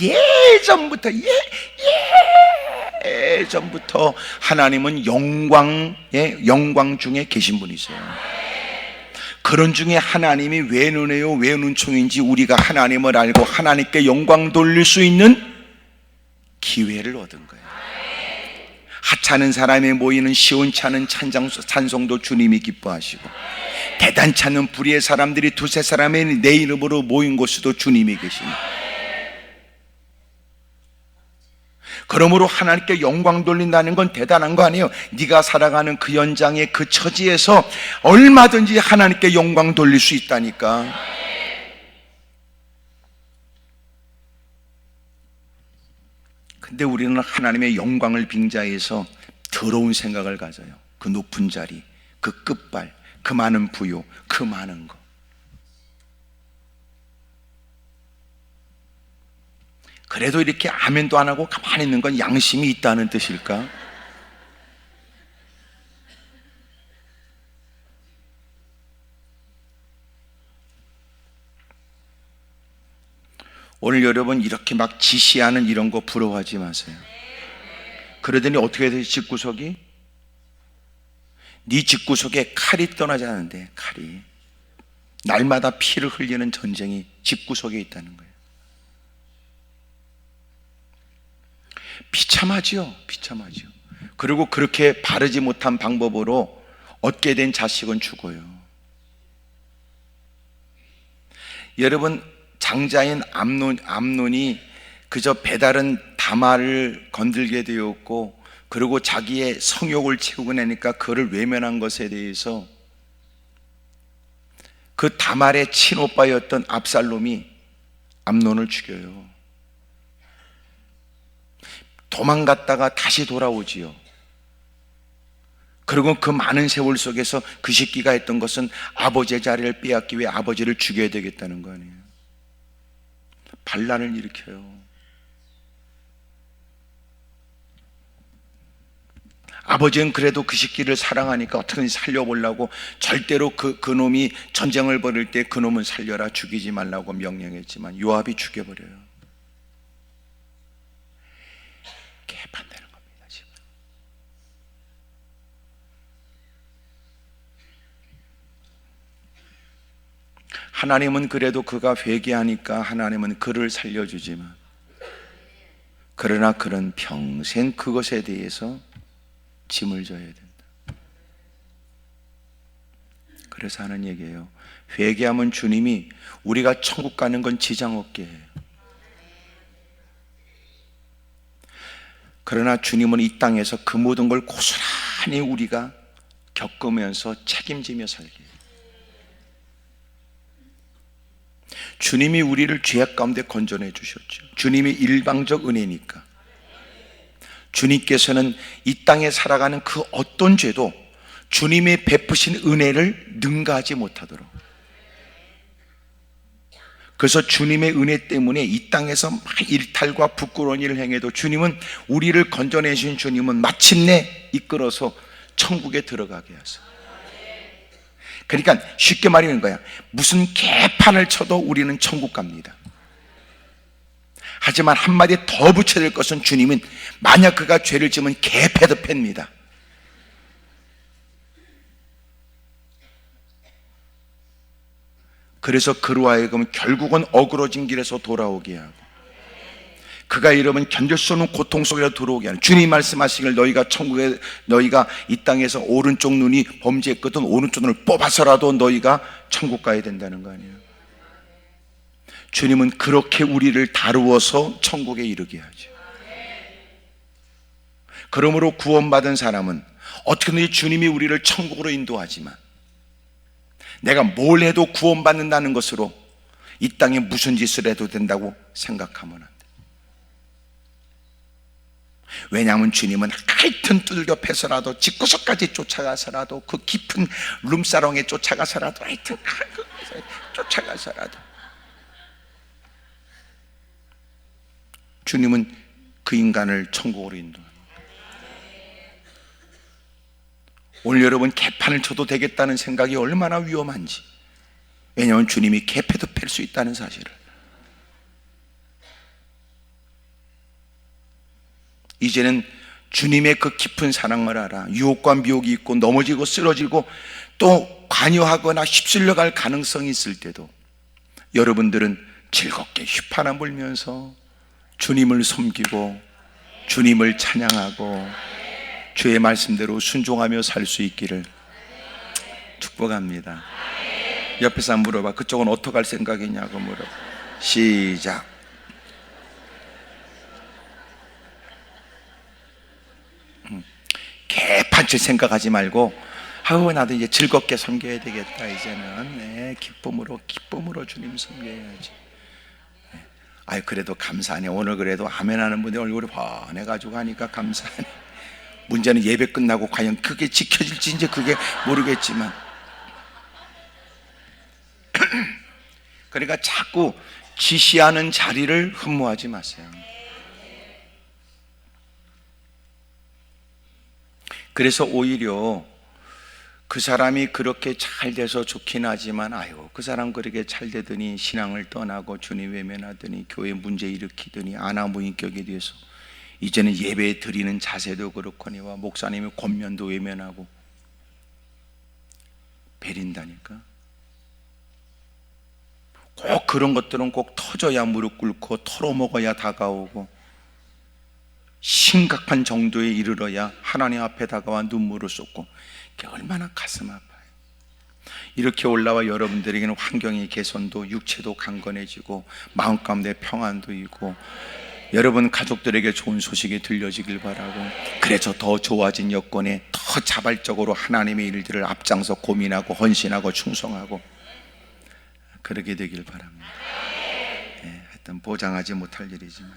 예전부터 하나님은 영광 중에 계신 분이세요. 그런 중에 하나님이 왜 눈에요, 왜 눈총인지 우리가 하나님을 알고 하나님께 영광 돌릴 수 있는 기회를 얻은 거예요. 하찮은 사람이 모이는 시원치 않은 찬송도 주님이 기뻐하시고, 대단치 않은 불의의 사람들이 두세 사람의 내 이름으로 모인 곳에도 주님이 계십니다. 그러므로 하나님께 영광 돌린다는 건 대단한 거 아니에요. 네가 살아가는 그 현장의 그 처지에서 얼마든지 하나님께 영광 돌릴 수 있다니까. 근데 우리는 하나님의 영광을 빙자해서 더러운 생각을 가져요. 그 높은 자리, 그 끝발, 그 많은 부요, 그 많은 거. 그래도 이렇게 아멘도 안 하고 가만히 있는 건 양심이 있다는 뜻일까? 오늘 여러분 이렇게 막 지시하는 이런 거 부러워하지 마세요. 그러더니 어떻게 되지? 집구석이? 네 집구석에 칼이 떠나지 않는데, 칼이 날마다 피를 흘리는 전쟁이 집구석에 있다는 거예요. 비참하지요. 비참하지요. 그리고 그렇게 바르지 못한 방법으로 얻게 된 자식은 죽어요. 여러분, 장자인 암논이 그저 배다른 다말을 건들게 되었고, 그리고 자기의 성욕을 채우고 나니까 그를 외면한 것에 대해서 그 다말의 친오빠였던 압살롬이 암논을 죽여요. 도망갔다가 다시 돌아오지요. 그리고 그 많은 세월 속에서 그 새끼가 했던 것은 아버지의 자리를 빼앗기 위해 아버지를 죽여야 되겠다는 거 아니에요. 반란을 일으켜요. 아버지는 그래도 그 새끼를 사랑하니까 어떻게든 살려보려고 절대로 그 놈이 전쟁을 벌일 때 그 놈은 살려라, 죽이지 말라고 명령했지만 요압이 죽여버려요. 개판되는 겁니다, 지금. 하나님은 그래도 그가 회개하니까 하나님은 그를 살려주지만, 그러나 그는 평생 그것에 대해서 짐을 져야 된다. 그래서 하는 얘기예요. 회개하면 주님이 우리가 천국 가는 건 지장 없게 해요. 그러나 주님은 이 땅에서 그 모든 걸 고스란히 우리가 겪으면서 책임지며 살게 해요. 주님이 우리를 죄악 가운데 건져내 주셨죠. 주님이 일방적 은혜니까. 주님께서는 이 땅에 살아가는 그 어떤 죄도 주님이 베푸신 은혜를 능가하지 못하도록, 그래서 주님의 은혜 때문에 이 땅에서 막 일탈과 부끄러운 일을 행해도 주님은, 우리를 건져내신 주님은 마침내 이끌어서 천국에 들어가게 하세요. 그러니까 쉽게 말하는 거야. 무슨 개판을 쳐도 우리는 천국 갑니다. 하지만 한마디 더 붙여야 될 것은, 주님은 만약 그가 죄를 지으면 개패도 팹니다. 그래서 그로 하여금 결국은 어그러진 길에서 돌아오게 하고, 그가 여러분 견딜 수 없는 고통 속에 들어오게 하는, 주님 말씀하시길 너희가 천국에, 너희가 이 땅에서 오른쪽 눈이 범죄했거든 오른쪽 눈을 뽑아서라도 너희가 천국 가야 된다는 거 아니에요. 주님은 그렇게 우리를 다루어서 천국에 이르게 하죠. 그러므로 구원받은 사람은 어떻게든지 주님이 우리를 천국으로 인도하지만 내가 뭘 해도 구원받는다는 것으로 이 땅에 무슨 짓을 해도 된다고 생각하면 안 돼. 왜냐하면 주님은 하여튼 뚫겨 패서라도 집구석까지 쫓아가서라도 그 깊은 룸사롱에 쫓아가서라도 하여튼 쫓아가서라도 주님은 그 인간을 천국으로 인도합니다. 오늘 여러분 개판을 쳐도 되겠다는 생각이 얼마나 위험한지, 왜냐하면 주님이 개패도 팰 수 있다는 사실을. 이제는 주님의 그 깊은 사랑을 알아. 유혹과 미혹이 있고 넘어지고 쓰러지고 또 관여하거나 휩쓸려 갈 가능성이 있을 때도 여러분들은 즐겁게 휘파람 불면서 주님을 섬기고 주님을 찬양하고 주의 말씀대로 순종하며 살 수 있기를 축복합니다. 옆에 사람 물어봐. 그쪽은 어떻게 할 생각이냐고 물어봐. 시작. 개판칠 생각하지 말고, 아우 나도 이제 즐겁게 섬겨야 되겠다. 이제는 네, 기쁨으로 주님 섬겨야지. 네. 아유 그래도 감사하네. 오늘 그래도 아멘하는 분들 얼굴이 환해가지고 하니까 감사하네. 문제는 예배 끝나고 과연 그게 지켜질지 이제 그게 모르겠지만 그러니까 자꾸 지시하는 자리를 흠모하지 마세요. 그래서 오히려 그 사람이 그렇게 잘 돼서 좋긴 하지만 아유 그 사람 그렇게 잘 되더니 신앙을 떠나고 주님 외면하더니 교회 문제 일으키더니 아나무인격에 대해서 이제는 예배 드리는 자세도 그렇거니와 목사님의 권면도 외면하고 베린다니까. 꼭 그런 것들은 꼭 터져야 무릎 꿇고 털어먹어야 다가오고 심각한 정도에 이르러야 하나님 앞에 다가와 눈물을 쏟고, 그게 얼마나 가슴 아파요. 이렇게 올라와 여러분들에게는 환경이 개선도 육체도 강건해지고 마음 가운데 평안도 있고 여러분 가족들에게 좋은 소식이 들려지길 바라고, 그래서 더 좋아진 여건에 더 자발적으로 하나님의 일들을 앞장서 고민하고 헌신하고 충성하고 그러게 되길 바랍니다. 네, 하여튼 보장하지 못할 일이지만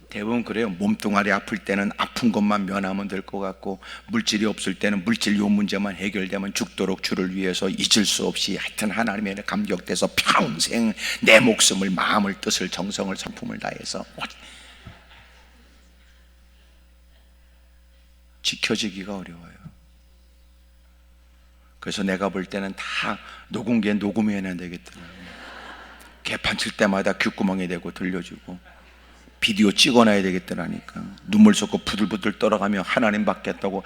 대부분 그래요. 몸뚱아리 아플 때는 아픈 것만 면하면 될 것 같고 물질이 없을 때는 물질 요 문제만 해결되면 죽도록 주를 위해서 잊을 수 없이 하여튼 하나님의 감격돼서 평생 내 목숨을 마음을 뜻을 정성을 성품을 다해서 지켜지기가 어려워요. 그래서 내가 볼 때는 다 녹음기에 녹음해야 되겠더라고요. 개판 칠 때마다 귓구멍에 대고 들려주고 비디오 찍어놔야 되겠더라니까. 눈물 쏟고 부들부들 떨어가며 하나님 밖에 없다고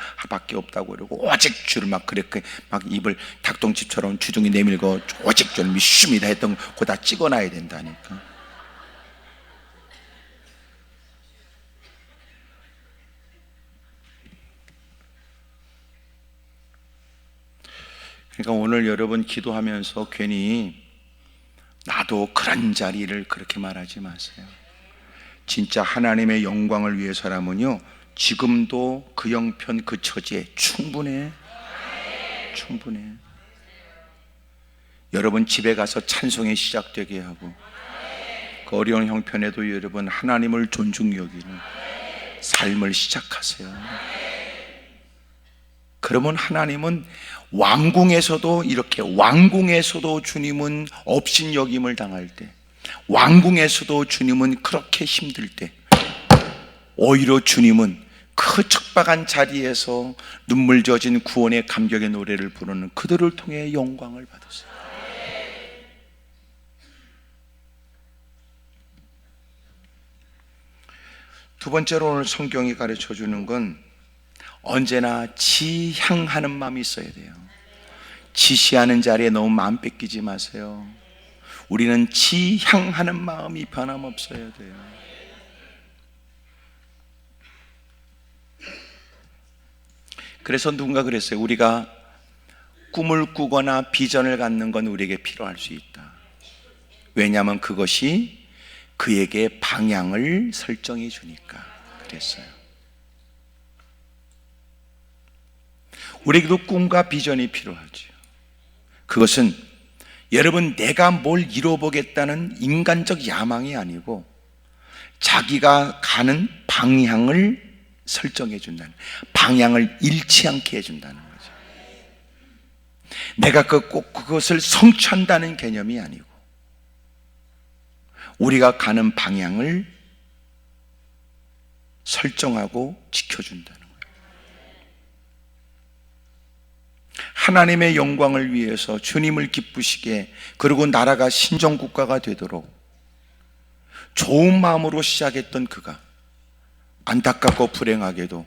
그러고 오직 주를 막 그렇게 막 입을 닭똥집처럼 주둥이 내밀고 오직 주를 믿습니다 했던 거 다 찍어놔야 된다니까. 그러니까 오늘 여러분 기도하면서 괜히 나도 그런 자리를 그렇게 말하지 마세요. 진짜 하나님의 영광을 위해서라면요 지금도 그 형편 그 처지에 충분해. 여러분 집에 가서 찬송이 시작되게 하고 그 어려운 형편에도 여러분 하나님을 존중 여기는 삶을 시작하세요. 그러면 하나님은 왕궁에서도 이렇게, 왕궁에서도 주님은 업신여김을 당할 때, 왕궁에서도 주님은 그렇게 힘들 때 오히려 주님은 그 척박한 자리에서 눈물 젖은 구원의 감격의 노래를 부르는 그들을 통해 영광을 받으세요. 두 번째로 오늘 성경이 가르쳐 주는 건 언제나 지향하는 마음이 있어야 돼요. 지시하는 자리에 너무 마음 뺏기지 마세요. 우리는 지향하는 마음이 변함없어야 돼요. 그래서 누군가 그랬어요. 우리가 꿈을 꾸거나 비전을 갖는 건 우리에게 필요할 수 있다. 왜냐하면 그것이 그에게 방향을 설정해 주니까 그랬어요. 우리에게도 꿈과 비전이 필요하죠. 그것은 여러분 내가 뭘 이뤄보겠다는 인간적 야망이 아니고 자기가 가는 방향을 설정해 준다는, 방향을 잃지 않게 해준다는 거죠. 내가 꼭 그것을 성취한다는 개념이 아니고 우리가 가는 방향을 설정하고 지켜준다는 거예요. 하나님의 영광을 위해서 주님을 기쁘시게, 그리고 나라가 신정국가가 되도록 좋은 마음으로 시작했던 그가 안타깝고 불행하게도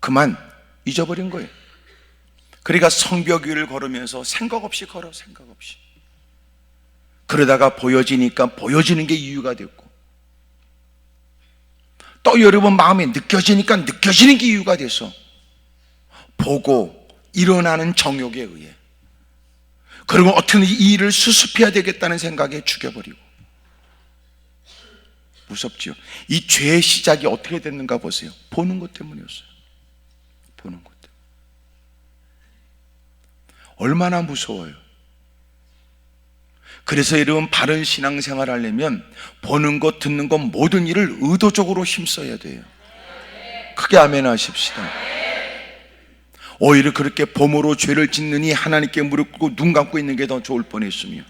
그만 잊어버린 거예요. 그러니까 성벽 위를 걸으면서 생각 없이 걸어, 생각 없이. 그러다가 보여지니까 보여지는 게 이유가 됐고, 또 여러분 마음에 느껴지니까 느껴지는 게 이유가 돼서 보고 일어나는 정욕에 의해, 그리고 어떻게든 이 일을 수습해야 되겠다는 생각에 죽여버리고. 무섭죠. 이 죄의 시작이 어떻게 됐는가 보세요. 보는 것 때문이었어요. 보는 것 때문에. 얼마나 무서워요. 그래서 여러분 바른 신앙생활 하려면 보는 것, 듣는 것 모든 일을 의도적으로 힘써야 돼요. 크게 아멘 하십시다. 오히려 그렇게 범으로 죄를 짓느니 하나님께 무릎 꿇고 눈 감고 있는 게 더 좋을 뻔했으며,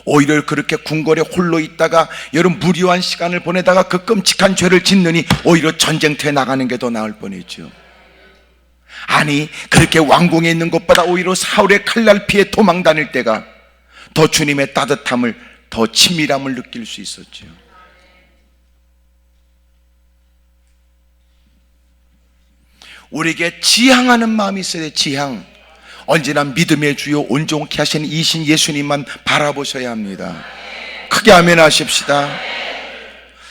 오히려 그렇게 궁궐에 홀로 있다가 여러분 무료한 시간을 보내다가 그 끔찍한 죄를 짓느니 오히려 전쟁터에 나가는 게 더 나을 뻔했죠. 아니, 그렇게 왕궁에 있는 것보다 오히려 사울의 칼날 피해 도망 다닐 때가 더 주님의 따뜻함을, 더 친밀함을 느낄 수 있었죠. 우리에게 지향하는 마음이 있어야 돼요. 지향. 언제나 믿음의 주요 온전케 하시는 이신 예수님만 바라보셔야 합니다. 크게 아멘 하십시다.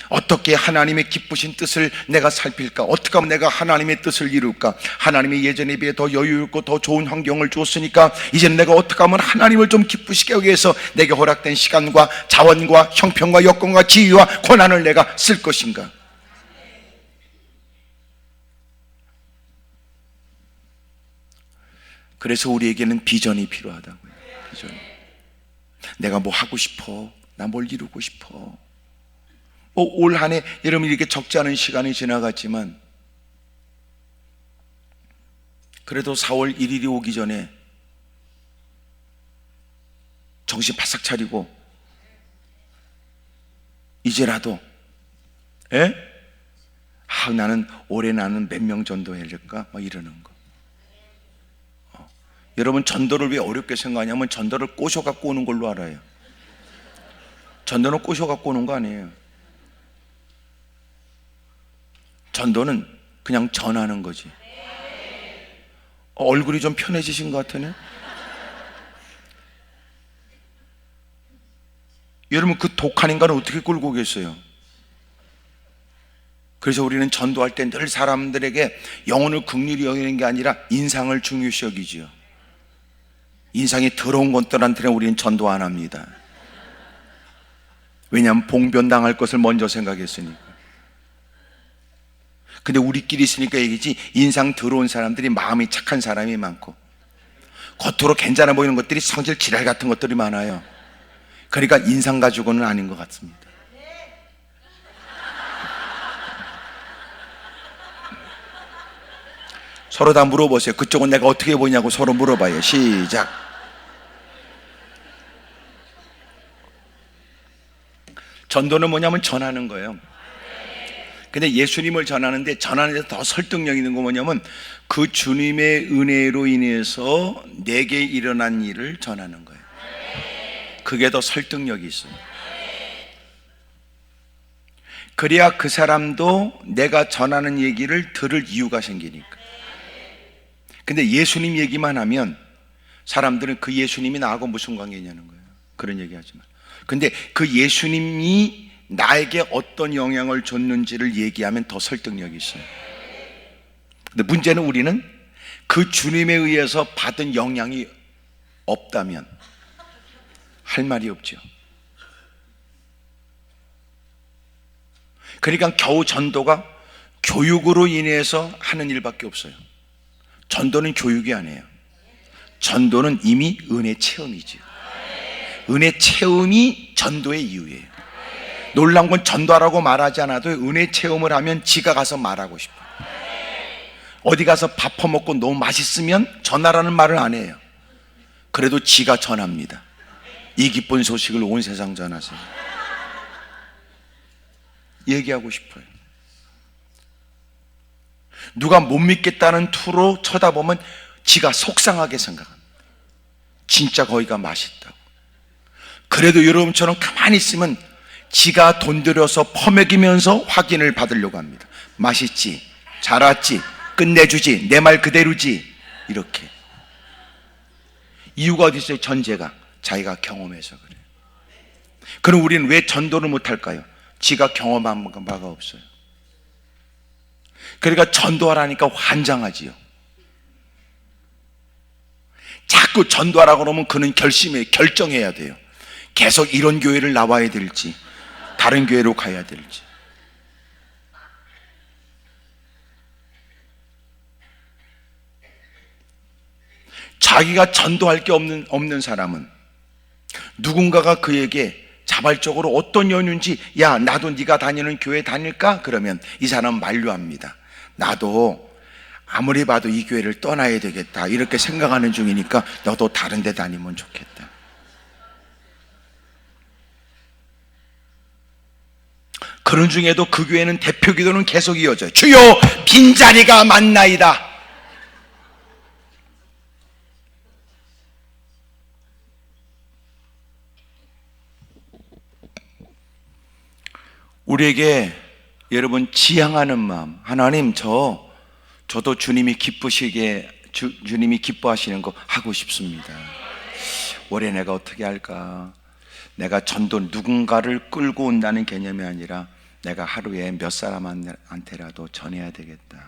어떻게 하나님의 기쁘신 뜻을 내가 살필까? 어떻게 하면 내가 하나님의 뜻을 이룰까? 하나님이 예전에 비해 더 여유있고 더 좋은 환경을 줬으니까 이제는 내가 어떻게 하면 하나님을 좀 기쁘시게 하기 위해서 내게 허락된 시간과 자원과 형편과 여건과 지위와 권한을 내가 쓸 것인가? 그래서 우리에게는 비전이 필요하다고요. 비전. 내가 뭐 하고 싶어? 나 뭘 이루고 싶어? 올 한 해 여러분 이렇게 적지 않은 시간이 지나갔지만 그래도 4월 1일이 오기 전에 정신 바싹 차리고 이제라도 나는 올해 나는 몇 명 전도해야 될까? 막 이러는 거. 여러분 전도를 왜 어렵게 생각하냐면 전도를 꼬셔갖고 오는 걸로 알아요. 전도는 꼬셔갖고 오는 거 아니에요. 전도는 그냥 전하는 거지. 얼굴이 좀 편해지신 것 같으네. 여러분 그 독한 인간을 어떻게 끌고 계세요? 그래서 우리는 전도할 때 늘 사람들에게 영혼을 긍휼히 여기는 게 아니라 인상을 중요시 여기지요. 인상이 더러운 것들한테는 우리는 전도 안 합니다. 왜냐하면 봉변당할 것을 먼저 생각했으니까. 근데 우리끼리 있으니까 얘기지, 인상 더러운 사람들이 마음이 착한 사람이 많고 겉으로 괜찮아 보이는 것들이 성질 지랄 같은 것들이 많아요. 그러니까 인상 가지고는 아닌 것 같습니다. 서로 다 물어보세요. 그쪽은 내가 어떻게 보냐고 서로 물어봐요. 시작. 전도는 뭐냐면 전하는 거예요. 근데 예수님을 전하는데 전하는 데서 더 설득력 있는 거 뭐냐면 그 주님의 은혜로 인해서 내게 일어난 일을 전하는 거예요. 그게 더 설득력이 있어요. 그래야 그 사람도 내가 전하는 얘기를 들을 이유가 생기니까. 근데 예수님 얘기만 하면 사람들은 그 예수님이 나하고 무슨 관계냐는 거예요. 그런 얘기 하지 마. 근데 그 예수님이 나에게 어떤 영향을 줬는지를 얘기하면 더 설득력이 있어요. 근데 문제는 우리는 그 주님에 의해서 받은 영향이 없다면 할 말이 없죠. 그러니까 겨우 전도가 교육으로 인해서 하는 일밖에 없어요. 전도는 교육이 아니에요. 전도는 이미 은혜 체험이죠. 은혜 체험이 전도의 이유예요. 놀라운 건 전도하라고 말하지 않아도 은혜 체험을 하면 지가 가서 말하고 싶어요. 어디 가서 밥 퍼먹고 너무 맛있으면 전하라는 말을 안 해요. 그래도 지가 전합니다. 이 기쁜 소식을 온 세상 전하세요. 얘기하고 싶어요. 누가 못 믿겠다는 투로 쳐다보면 지가 속상하게 생각합니다. 진짜 거기가 맛있다고. 그래도 여러분처럼 가만히 있으면 지가 돈 들여서 퍼먹이면서 확인을 받으려고 합니다. 맛있지? 잘 왔지? 끝내주지? 내 말 그대로지? 이렇게. 이유가 어디 있어요? 전제가 자기가 경험해서 그래요. 그럼 우리는 왜 전도를 못할까요? 지가 경험한 바가 없어요. 그러니까 전도하라니까 환장하지요. 자꾸 전도하라고 그러면 그는 결정해야 돼요. 계속 이런 교회를 나와야 될지 다른 교회로 가야 될지. 자기가 전도할 게 없는 사람은 누군가가 그에게 자발적으로 어떤 연유인지, 야 나도 네가 다니는 교회 다닐까? 그러면 이 사람은 만류합니다. 나도 아무리 봐도 이 교회를 떠나야 되겠다 이렇게 생각하는 중이니까 너도 다른 데 다니면 좋겠다. 그런 중에도 그 교회는 대표 기도는 계속 이어져요. 주여 빈자리가 많나이다. 우리에게 여러분 지향하는 마음, 하나님 저도 주님이 주님이 기뻐하시는 거 하고 싶습니다. 올해 내가 어떻게 할까? 내가 전도 누군가를 끌고 온다는 개념이 아니라 내가 하루에 몇 사람한테라도 전해야 되겠다.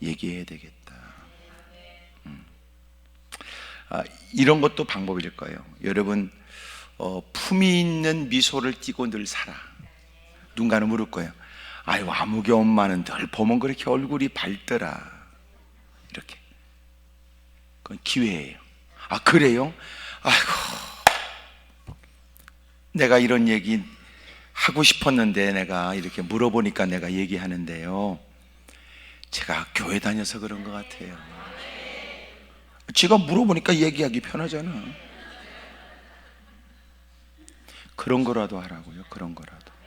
얘기해야 되겠다. 이런 것도 방법일 거예요. 여러분 품위 있는 미소를 띠고 늘 살아. 누군가는 물을 거예요. 아유 아무개 엄마는 늘 보면 그렇게 얼굴이 밝더라. 이렇게. 그건 기회예요. 아 그래요? 아이고 내가 이런 얘기 하고 싶었는데 내가 이렇게 물어보니까 내가 얘기하는데요, 제가 교회 다녀서 그런 것 같아요. 제가 물어보니까 얘기하기 편하잖아. 그런 거라도 하라고요. 그런 거라도.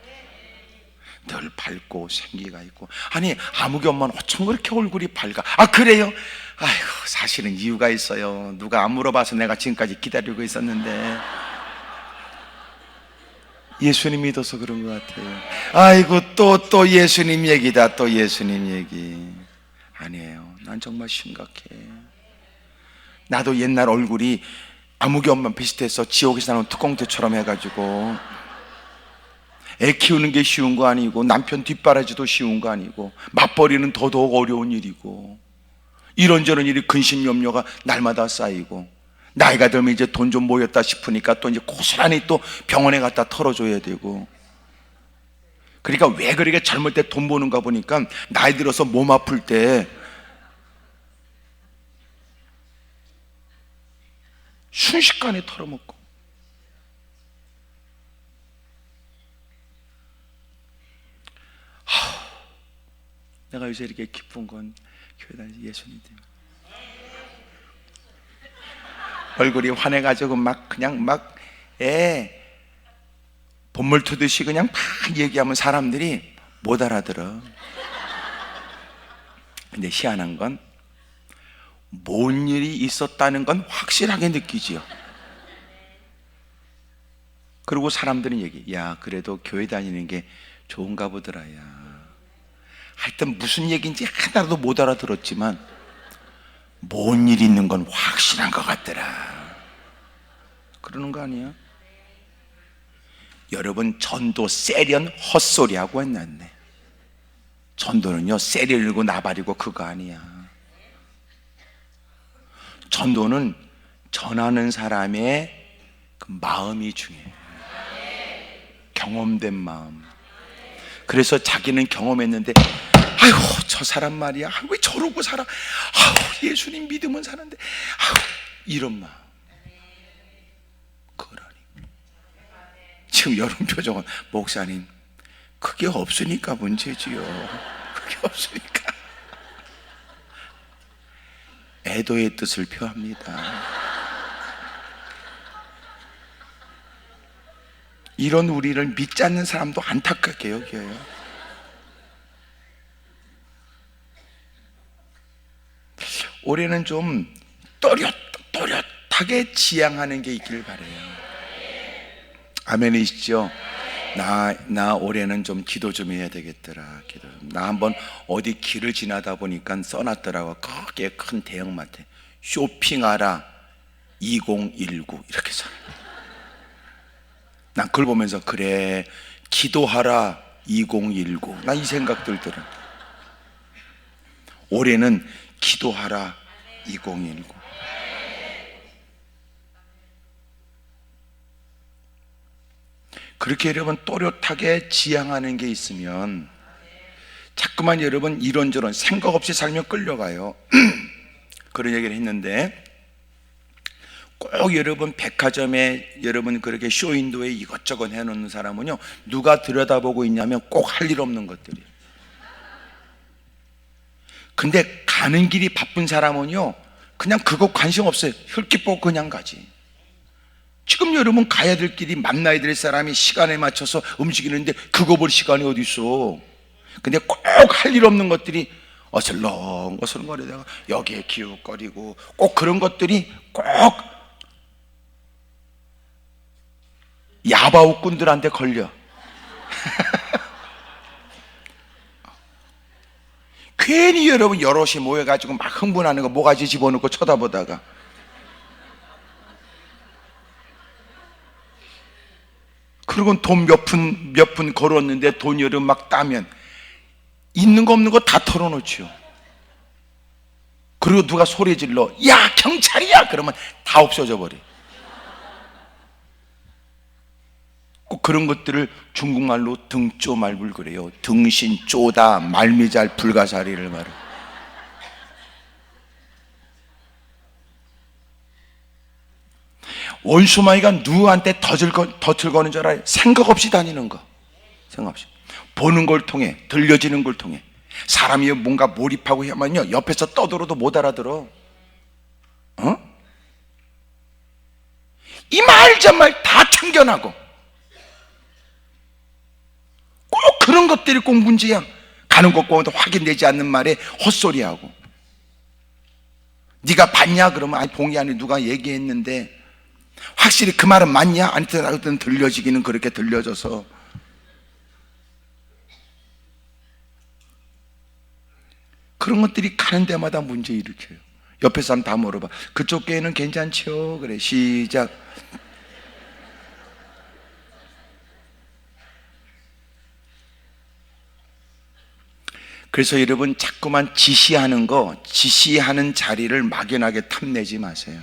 늘 밝고 생기가 있고. 아니 아무개 엄마는 어쩜 그렇게 얼굴이 밝아? 아 그래요? 아이고 사실은 이유가 있어요. 누가 안 물어봐서 내가 지금까지 기다리고 있었는데 예수님 믿어서 그런 것 같아요. 아이고 또 예수님 얘기다. 또 예수님 얘기. 아니에요. 난 정말 심각해. 나도 옛날 얼굴이 아무개 엄마 비슷해서 지옥에서 나온 특공대처럼 해가지고 애 키우는 게 쉬운 거 아니고 남편 뒷바라지도 쉬운 거 아니고 맞벌이는 더더욱 어려운 일이고 이런저런 일이 근심염려가 날마다 쌓이고 나이가 들면 이제 돈 좀 모였다 싶으니까 또 이제 고스란히 또 병원에 갖다 털어줘야 되고. 그러니까 왜 그렇게 젊을 때 돈 버는가 보니까 나이 들어서 몸 아플 때 순식간에 털어먹고. 내가 요새 이렇게 기쁜 건 교회 다니면서 예수님 때문에. 얼굴이 환해가지고 그냥 본물 투듯이 그냥 막 얘기하면 사람들이 못 알아들어. 근데 희한한 건 뭔 일이 있었다는 건 확실하게 느끼지요. 그리고 사람들은 야 그래도 교회 다니는 게 좋은가 보더라. 야 하여튼 무슨 얘기인지 하나도 못 알아들었지만 뭔 일 있는 건 확실한 것 같더라. 그러는 거 아니야? 여러분, 전도 세련 헛소리하고 했났네. 전도는요, 세련이고 나발이고 그거 아니야. 전도는 전하는 사람의 그 마음이 중요해요. 경험된 마음. 그래서 자기는 경험했는데, 아유, 저 사람 말이야, 왜 저러고 살아? 아유, 예수님 믿으면 사는데, 아유, 이런 마음. 그러니 지금 여러분 표정은, 목사님, 그게 없으니까 문제지요. 그게 없으니까. 애도의 뜻을 표합니다. 이런 우리를 믿지 않는 사람도 안타깝게 여겨요. 올해는 좀 또렷하게 지향하는 게 있길 바라요. 아멘이시죠? 나 올해는 좀 기도 좀 해야 되겠더라. 나 한번 어디 길을 지나다 보니까 써놨더라고. 크게 큰 대형마트에 쇼핑하라 2019 이렇게 써놨어요. 난 그걸 보면서, 그래, 기도하라 2019. 나 이 생각들 들어. 올해는 기도하라 2019. 그렇게 여러분 또렷하게 지향하는 게 있으면 자꾸만 여러분 이런저런 생각 없이 살면 끌려가요. 그런 얘기를 했는데, 꼭 여러분 백화점에 여러분 그렇게 쇼윈도에 이것저것 해놓는 사람은요, 누가 들여다보고 있냐면 꼭 할 일 없는 것들이에요. 근데 가는 길이 바쁜 사람은요, 그냥 그거 관심 없어요. 혈기 보고 그냥 가지. 지금 여러분 가야 될 길이, 만나야 될 사람이 시간에 맞춰서 움직이는데 그거 볼 시간이 어디 있어. 근데 꼭 할 일 없는 것들이 어슬렁거리다가 여기에 기웃거리고, 꼭 그런 것들이 꼭 야바오꾼들한테 걸려. 괜히 여러분 여럿이 모여가지고 막 흥분하는 거 모가지 집어넣고 쳐다보다가, 그리고 돈 몇 푼 걸었는데 돈 여러분 막 따면 있는 거 없는 거 다 털어놓죠. 그리고 누가 소리 질러, 야 경찰이야, 그러면 다 없어져 버려. 꼭 그런 것들을 중국말로 등쪼말불 그래요. 등신 쪼다 말미잘 불가사리를 말해. 원수마이가 누구한테 덫을 거는 줄 알아요? 생각 없이 다니는 거. 생각 없이. 보는 걸 통해, 들려지는 걸 통해. 사람이 뭔가 몰입하고 하면요, 옆에서 떠들어도 못 알아들어. 이 말 저 말 다 참견하고. 꼭 그런 것들이 꼭 문제야. 가는 곳 보면 확인되지 않는 말에 헛소리하고. 네가 봤냐? 그러면 아니, 봉이 안에 누가 얘기했는데 확실히 그 말은 맞냐? 아니든 들려지기는 그렇게 들려져서. 그런 것들이 가는 데마다 문제 일으켜요. 옆에 사람 다 물어봐. 그쪽 교회는 괜찮죠? 그래, 시작. 그래서 여러분 자꾸만 지시하는 자리를 막연하게 탐내지 마세요.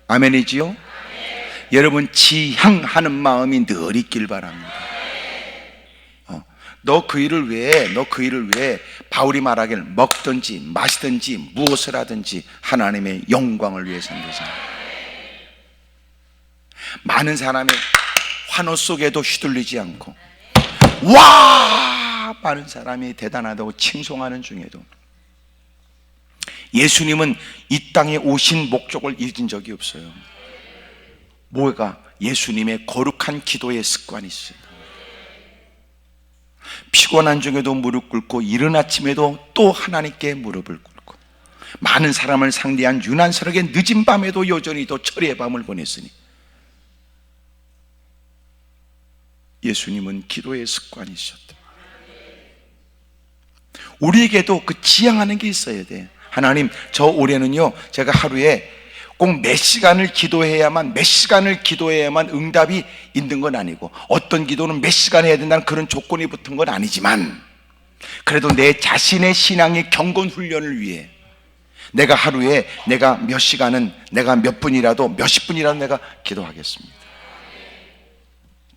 아멘이지요? 여러분 지향하는 마음이 늘 있길 바랍니다. 너 그 일을 위해 바울이 말하기를 먹든지 마시든지 무엇을 하든지 하나님의 영광을 위해서 한다잖아. 많은 사람의 환호 속에도 휘둘리지 않고, 와, 많은 사람이 대단하다고 칭송하는 중에도 예수님은 이 땅에 오신 목적을 잊은 적이 없어요. 뭐가? 예수님의 거룩한 기도의 습관이 있어요. 피곤한 중에도 무릎 꿇고, 이른 아침에도 또 하나님께 무릎을 꿇고, 많은 사람을 상대한 유난스럽게 늦은 밤에도 여전히 또 철의 밤을 보냈으니, 예수님은 기도의 습관이 있었다. 우리에게도 그 지향하는 게 있어야 돼. 하나님, 저 올해는요, 제가 하루에 꼭 몇 시간을 기도해야만 응답이 있는 건 아니고, 어떤 기도는 몇 시간 해야 된다는 그런 조건이 붙은 건 아니지만, 그래도 내 자신의 신앙의 경건 훈련을 위해 내가 하루에 내가 몇 시간은, 내가 몇 분이라도, 몇십 분이라도 내가 기도하겠습니다.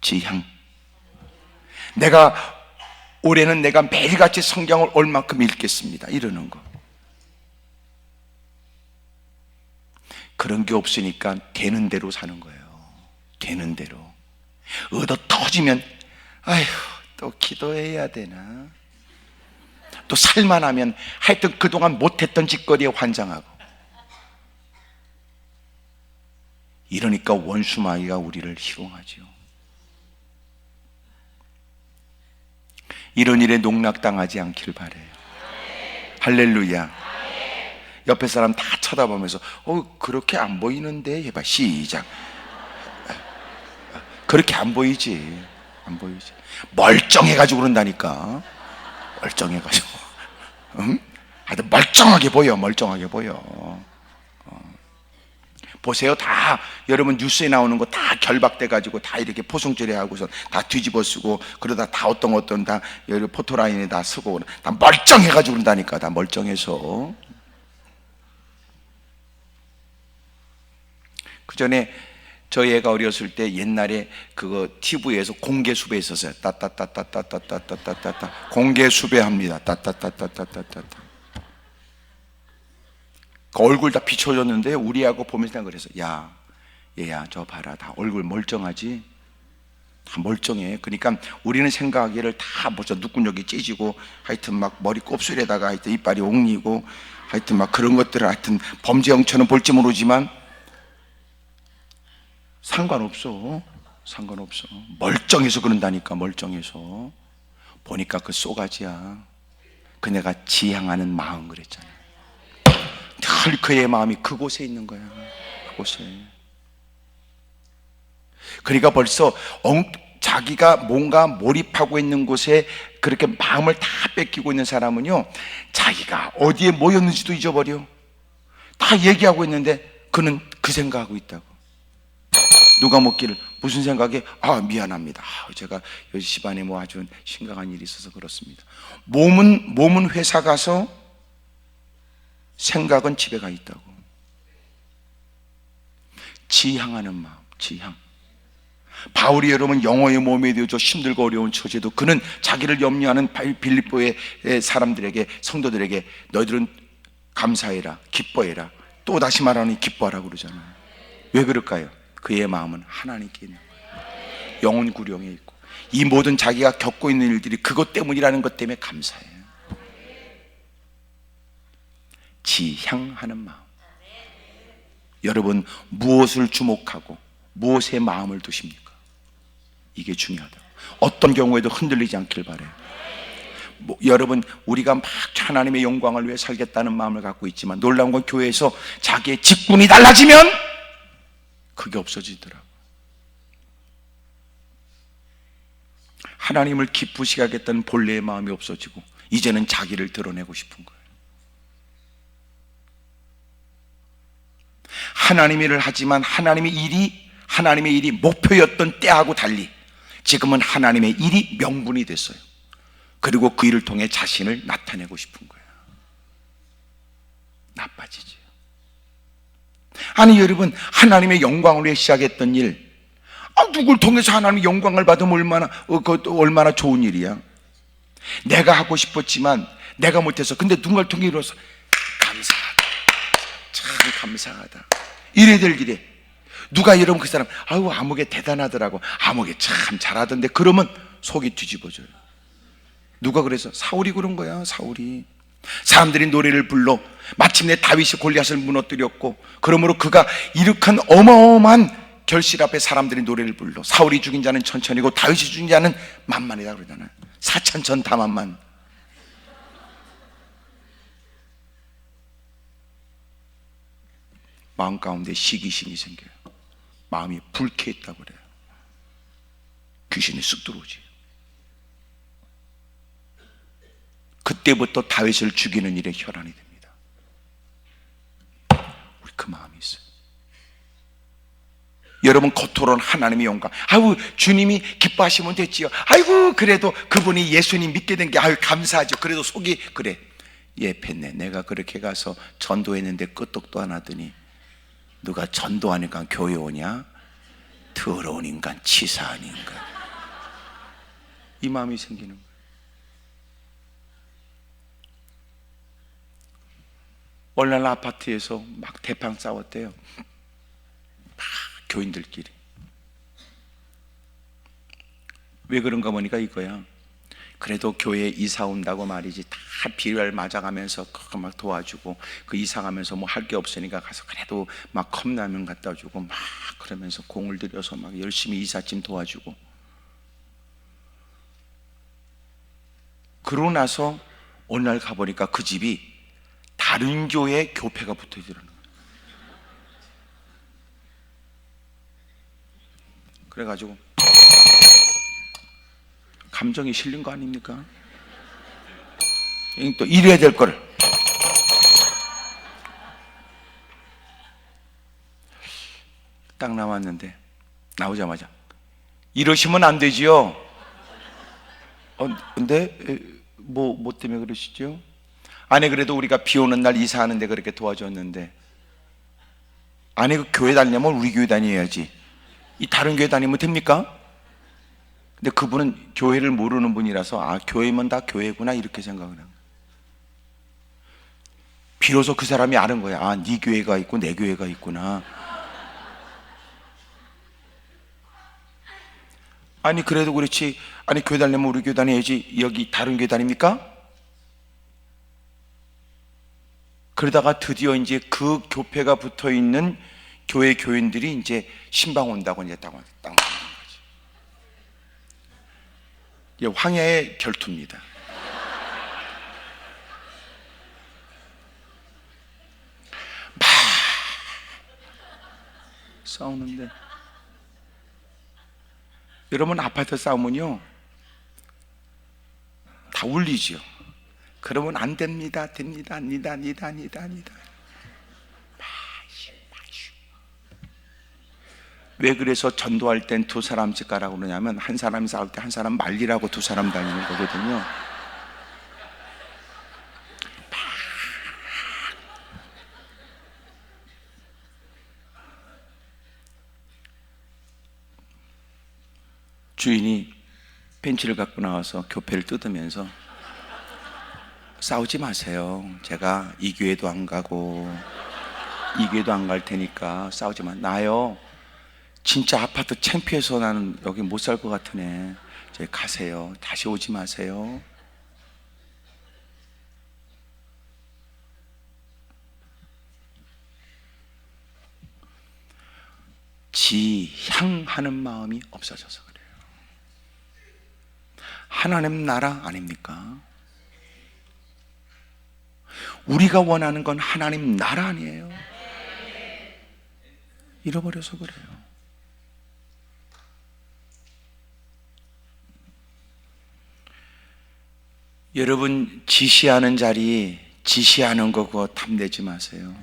지향. 내가 올해는 내가 매일같이 성경을 얼마큼 읽겠습니다, 이러는 거. 그런 게 없으니까 되는 대로 사는 거예요. 되는 대로. 얻어 터지면 아휴, 또 기도해야 되나, 또 살만하면 하여튼 그동안 못했던 짓거리에 환장하고, 이러니까 원수마귀가 우리를 희롱하죠. 이런 일에 농락당하지 않길 바라요. 할렐루야. 옆에 사람 다 쳐다보면서 그렇게 안 보이는데 해봐. 시작. 그렇게 안 보이지. 안 보이지. 멀쩡해가지고 그런다니까. 멀쩡해가지고. 응? 하여튼 멀쩡하게 보여. 멀쩡하게 보여. 보세요. 다 여러분 뉴스에 나오는 거 다 결박돼가지고 다 이렇게 포송처리하고서 다 뒤집어 쓰고, 그러다 다 어떤 다 여기 포토라인에 다 쓰고, 다 멀쩡해가지고 그런다니까. 다 멀쩡해서. 그 전에 저희 애가 어렸을 때 옛날에 그거 TV에서 공개 수배 있었어요. 따따따따따따따따따따 공개 수배합니다. 따따따따따따따. 그 얼굴 다 비춰졌는데 우리 하고 보면서 그래서, 야 얘야 저 봐라, 다 얼굴 멀쩡하지? 다 멀쩡해. 그러니까 우리는 생각하기를 다 벌써 누군여기 찢어지고, 하여튼 막 머리 곱슬에다가 하여튼 이빨이 옥리고, 하여튼 막 그런 것들을 하여튼 범죄 형처럼 볼지 모르지만 상관없어. 상관없어. 멀쩡해서 그런다니까. 멀쩡해서. 보니까 그 쏘가지야. 그 내가 지향하는 마음 그랬잖아. 늘 그의 마음이 그곳에 있는 거야. 그곳에. 그러니까 벌써 자기가 뭔가 몰입하고 있는 곳에 그렇게 마음을 다 뺏기고 있는 사람은요, 자기가 어디에 모였는지도 잊어버려. 다 얘기하고 있는데 그는 그 생각하고 있다고. 누가 묻기를 무슨 생각에? 미안합니다. 제가 요즘 집안에 뭐 아주 심각한 일이 있어서 그렇습니다. 몸은 회사 가서 생각은 집에 가 있다고. 지향하는 마음, 지향. 바울이 여러분 영어의 몸에 되어져 힘들고 어려운 처지도 그는 자기를 염려하는 빌립보의 사람들에게, 성도들에게 너희들은 감사해라, 기뻐해라, 또 다시 말하니 기뻐하라고 그러잖아요. 왜 그럴까요? 그의 마음은 하나님께 있는 거예요. 영혼 구령에 있고, 이 모든 자기가 겪고 있는 일들이 그것 때문이라는 것 때문에 감사해요. 지향하는 마음. 여러분 무엇을 주목하고 무엇에 마음을 두십니까? 이게 중요하다. 어떤 경우에도 흔들리지 않길 바라요. 여러분 우리가 막 하나님의 영광을 위해 살겠다는 마음을 갖고 있지만, 놀라운 건 교회에서 자기의 직분이 달라지면 그게 없어지더라고. 하나님을 기쁘시게 하겠다는 본래의 마음이 없어지고 이제는 자기를 드러내고 싶은 거예요. 하나님의 일을 하지만 하나님의 일이 목표였던 때하고 달리 지금은 하나님의 일이 명분이 됐어요. 그리고 그 일을 통해 자신을 나타내고 싶은 거예요. 나빠지죠. 아니 여러분, 하나님의 영광을 위해 시작했던 일, 누굴 통해서 하나님의 영광을 받으면 얼마나 좋은 일이야. 내가 하고 싶었지만 내가 못해서, 근데 누군가를 통해 이루어서 감사하다, 참 감사하다, 이래야 될 일에 누가 여러분 그 사람 아무개 대단하더라고, 아무개 참 잘하던데, 그러면 속이 뒤집어져요. 누가 그래서? 사울이 그런 거야. 사울이. 사람들이 노래를 불러 마침내 다윗이 골리앗을 무너뜨렸고, 그러므로 그가 일으킨 어마어마한 결실 앞에 사람들이 노래를 불러. 사울이 죽인 자는 천천히고 다윗이 죽인 자는 만만이다 그러잖아요. 사천천 다 만만. 마음 가운데 시기심이 생겨요. 마음이 불쾌했다고 그래요. 귀신이 쑥 들어오지. 그때부터 다윗을 죽이는 일에 혈안이 됩니다. 우리 그 마음이 있어요. 여러분 겉으로는 하나님의 영광, 아이고 주님이 기뻐하시면 됐지요. 아이고 그래도 그분이 예수님 믿게 된 게 아유 감사하죠. 그래도 속이 그래. 예, 팬네. 내가 그렇게 가서 전도했는데 끄떡도 안 하더니 누가 전도하니까 교회 오냐? 더러운 인간, 치사한 인간. 이 마음이 생기는 거예요. 어느 날 아파트에서 막 대판 싸웠대요. 막 교인들끼리. 왜 그런가 보니까 이거야. 그래도 교회에 이사 온다고 말이지 다 비를 맞아가면서 막 도와주고, 그 이사 가면서 뭐 할 게 없으니까 가서 그래도 막 컵라면 갖다 주고 막 그러면서 공을 들여서 막 열심히 이삿짐 도와주고, 그러고 나서 어느 날 가보니까 그 집이 다른 교회 교패가 붙어 있더라는 거예요. 그래가지고 감정이 실린 거 아닙니까? 또 이래야 될 거를 딱 나왔는데, 나오자마자 이러시면 안 되지요. 근데 뭐 때문에 그러시죠? 아니 그래도 우리가 비 오는 날 이사하는데 그렇게 도와줬는데, 아니 그 교회 다니려면 우리 교회 다녀야지, 이 다른 교회 다니면 됩니까? 근데 그분은 교회를 모르는 분이라서 아 교회면 다 교회구나 이렇게 생각을 해요. 비로소 그 사람이 아는 거야. 아 네 교회가 있고 내 교회가 있구나. 아니 그래도 그렇지, 아니 교회 다니려면 우리 교회 다녀야지, 여기 다른 교회 다닙니까? 그러다가 드디어 이제 그 교패가 붙어 있는 교회 교인들이 이제 신방 온다고 이제 딱 하는 거지. 이게 황야의 결투입니다. 막 싸우는데, 여러분 아파트 싸우면요 다 울리죠. 그러면 안 됩니다. 됩니다. 아니다. 왜 그래서 전도할 땐 두 사람씩 가라고 그러냐면, 한 사람이 싸울 때 한 사람 말리라고 두 사람 다니는 거거든요. 주인이 벤치를 갖고 나와서 교패를 뜯으면서 싸우지 마세요. 제가 이 교회도 안 가고 이 교회도 안 갈 테니까 싸우지 마. 나요 진짜 아파트 창피해서 나는 여기 못 살 것 같으네. 저기 가세요. 다시 오지 마세요. 지향하는 마음이 없어져서 그래요. 하나님 나라 아닙니까? 우리가 원하는 건 하나님 나라 아니에요? 잃어버려서 그래요. 여러분 지시하는 자리, 지시하는 거 그거 탐내지 마세요.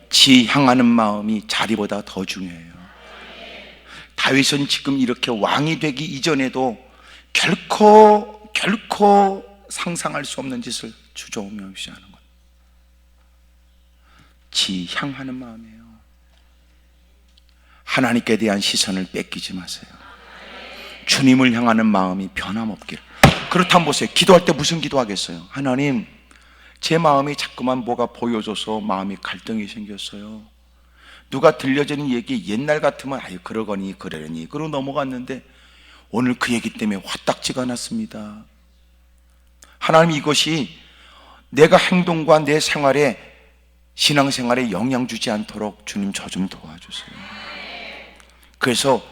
지향하는 마음이 자리보다 더 중요해요. 다윗은 지금 이렇게 왕이 되기 이전에도 결코 상상할 수 없는 짓을 주저없이 하는 것. 지향하는 마음이에요. 하나님께 대한 시선을 뺏기지 마세요. 주님을 향하는 마음이 변함없기를. 그렇다면 보세요. 기도할 때 무슨 기도하겠어요? 하나님, 제 마음이 자꾸만 뭐가 보여줘서 마음이 갈등이 생겼어요. 누가 들려주는 얘기 옛날 같으면 아유 그러거니 그러려니 그러고 넘어갔는데 오늘 그 얘기 때문에 화딱지가 났습니다. 하나님, 이것이 내가 행동과 내 생활에, 신앙생활에 영향 주지 않도록 주님 저 좀 도와주세요. 그래서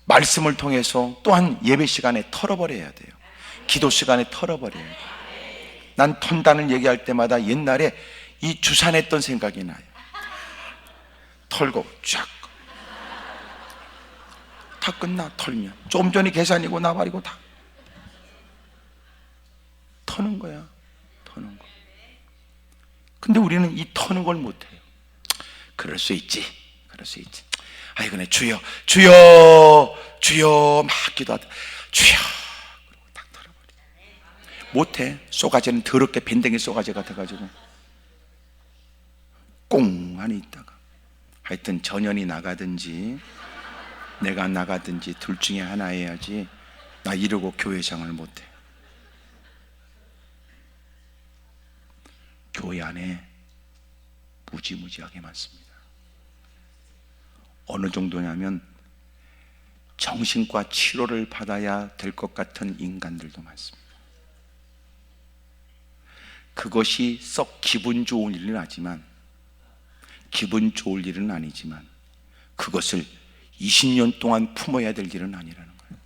말씀을 통해서 또한 예배 시간에 털어버려야 돼요. 기도 시간에 털어버려야 돼요. 난 턴다는 얘기할 때마다 옛날에 이 주산했던 생각이 나요. 털고 쫙 다 끝나. 털면 좀 전이 계산이고 나발이고 다 터는 거야. 터는 거. 근데 우리는 이 터는 걸 못해요. 그럴 수 있지. 아이고, 주여, 주여, 주여 막 기도하다 주여, 그러고 딱 털어버려. 못해. 쏘가지는 더럽게 밴댕이 쏘가지 같아가지고 꽁 안에 있다가 하여튼 전연이 나가든지 내가 나가든지 둘 중에 하나 해야지. 나 이러고 교회생활 못해. 교회 안에 무지무지하게 많습니다. 어느 정도냐면 정신과 치료를 받아야 될 것 같은 인간들도 많습니다. 그것이 썩 기분 좋은 일은 아니지만, 기분 좋을 일은 아니지만 그것을 20년 동안 품어야 될 일은 아니라는 거예요.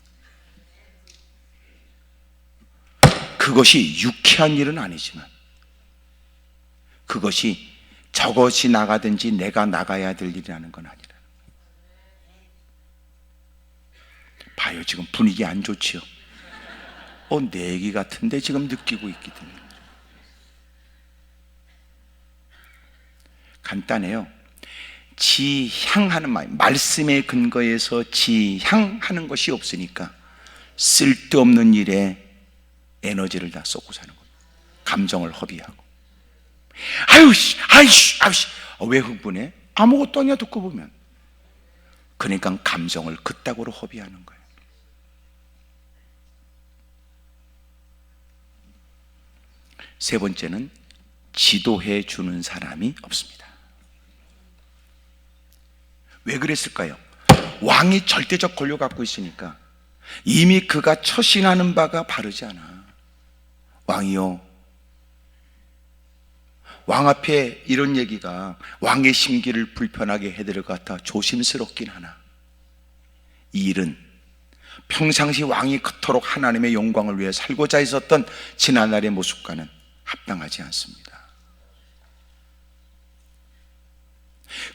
그것이 유쾌한 일은 아니지만 그것이 저것이 나가든지 내가 나가야 될 일이라는 건 아니라는 거예요. 봐요, 지금 분위기 안 좋지요? 내 얘기 같은데 지금 느끼고 있기 때문에. 간단해요. 지향하는 말씀에 근거해서 지향하는 것이 없으니까 쓸데없는 일에 에너지를 다 쏟고 사는 겁니다. 감정을 허비하고. 아유씨, 아이씨, 아유씨. 왜 흥분해? 아무것도 아니야, 듣고 보면. 그러니까 감정을 그따구로 허비하는 거예요. 세 번째는 지도해 주는 사람이 없습니다. 왜 그랬을까요? 왕이 절대적 권력 갖고 있으니까 이미 그가 처신하는 바가 바르지 않아. 왕이요, 왕 앞에 이런 얘기가 왕의 심기를 불편하게 해드릴 것 같아 조심스럽긴 하나, 이 일은 평상시 왕이 그토록 하나님의 영광을 위해 살고자 했었던 지난날의 모습과는 합당하지 않습니다.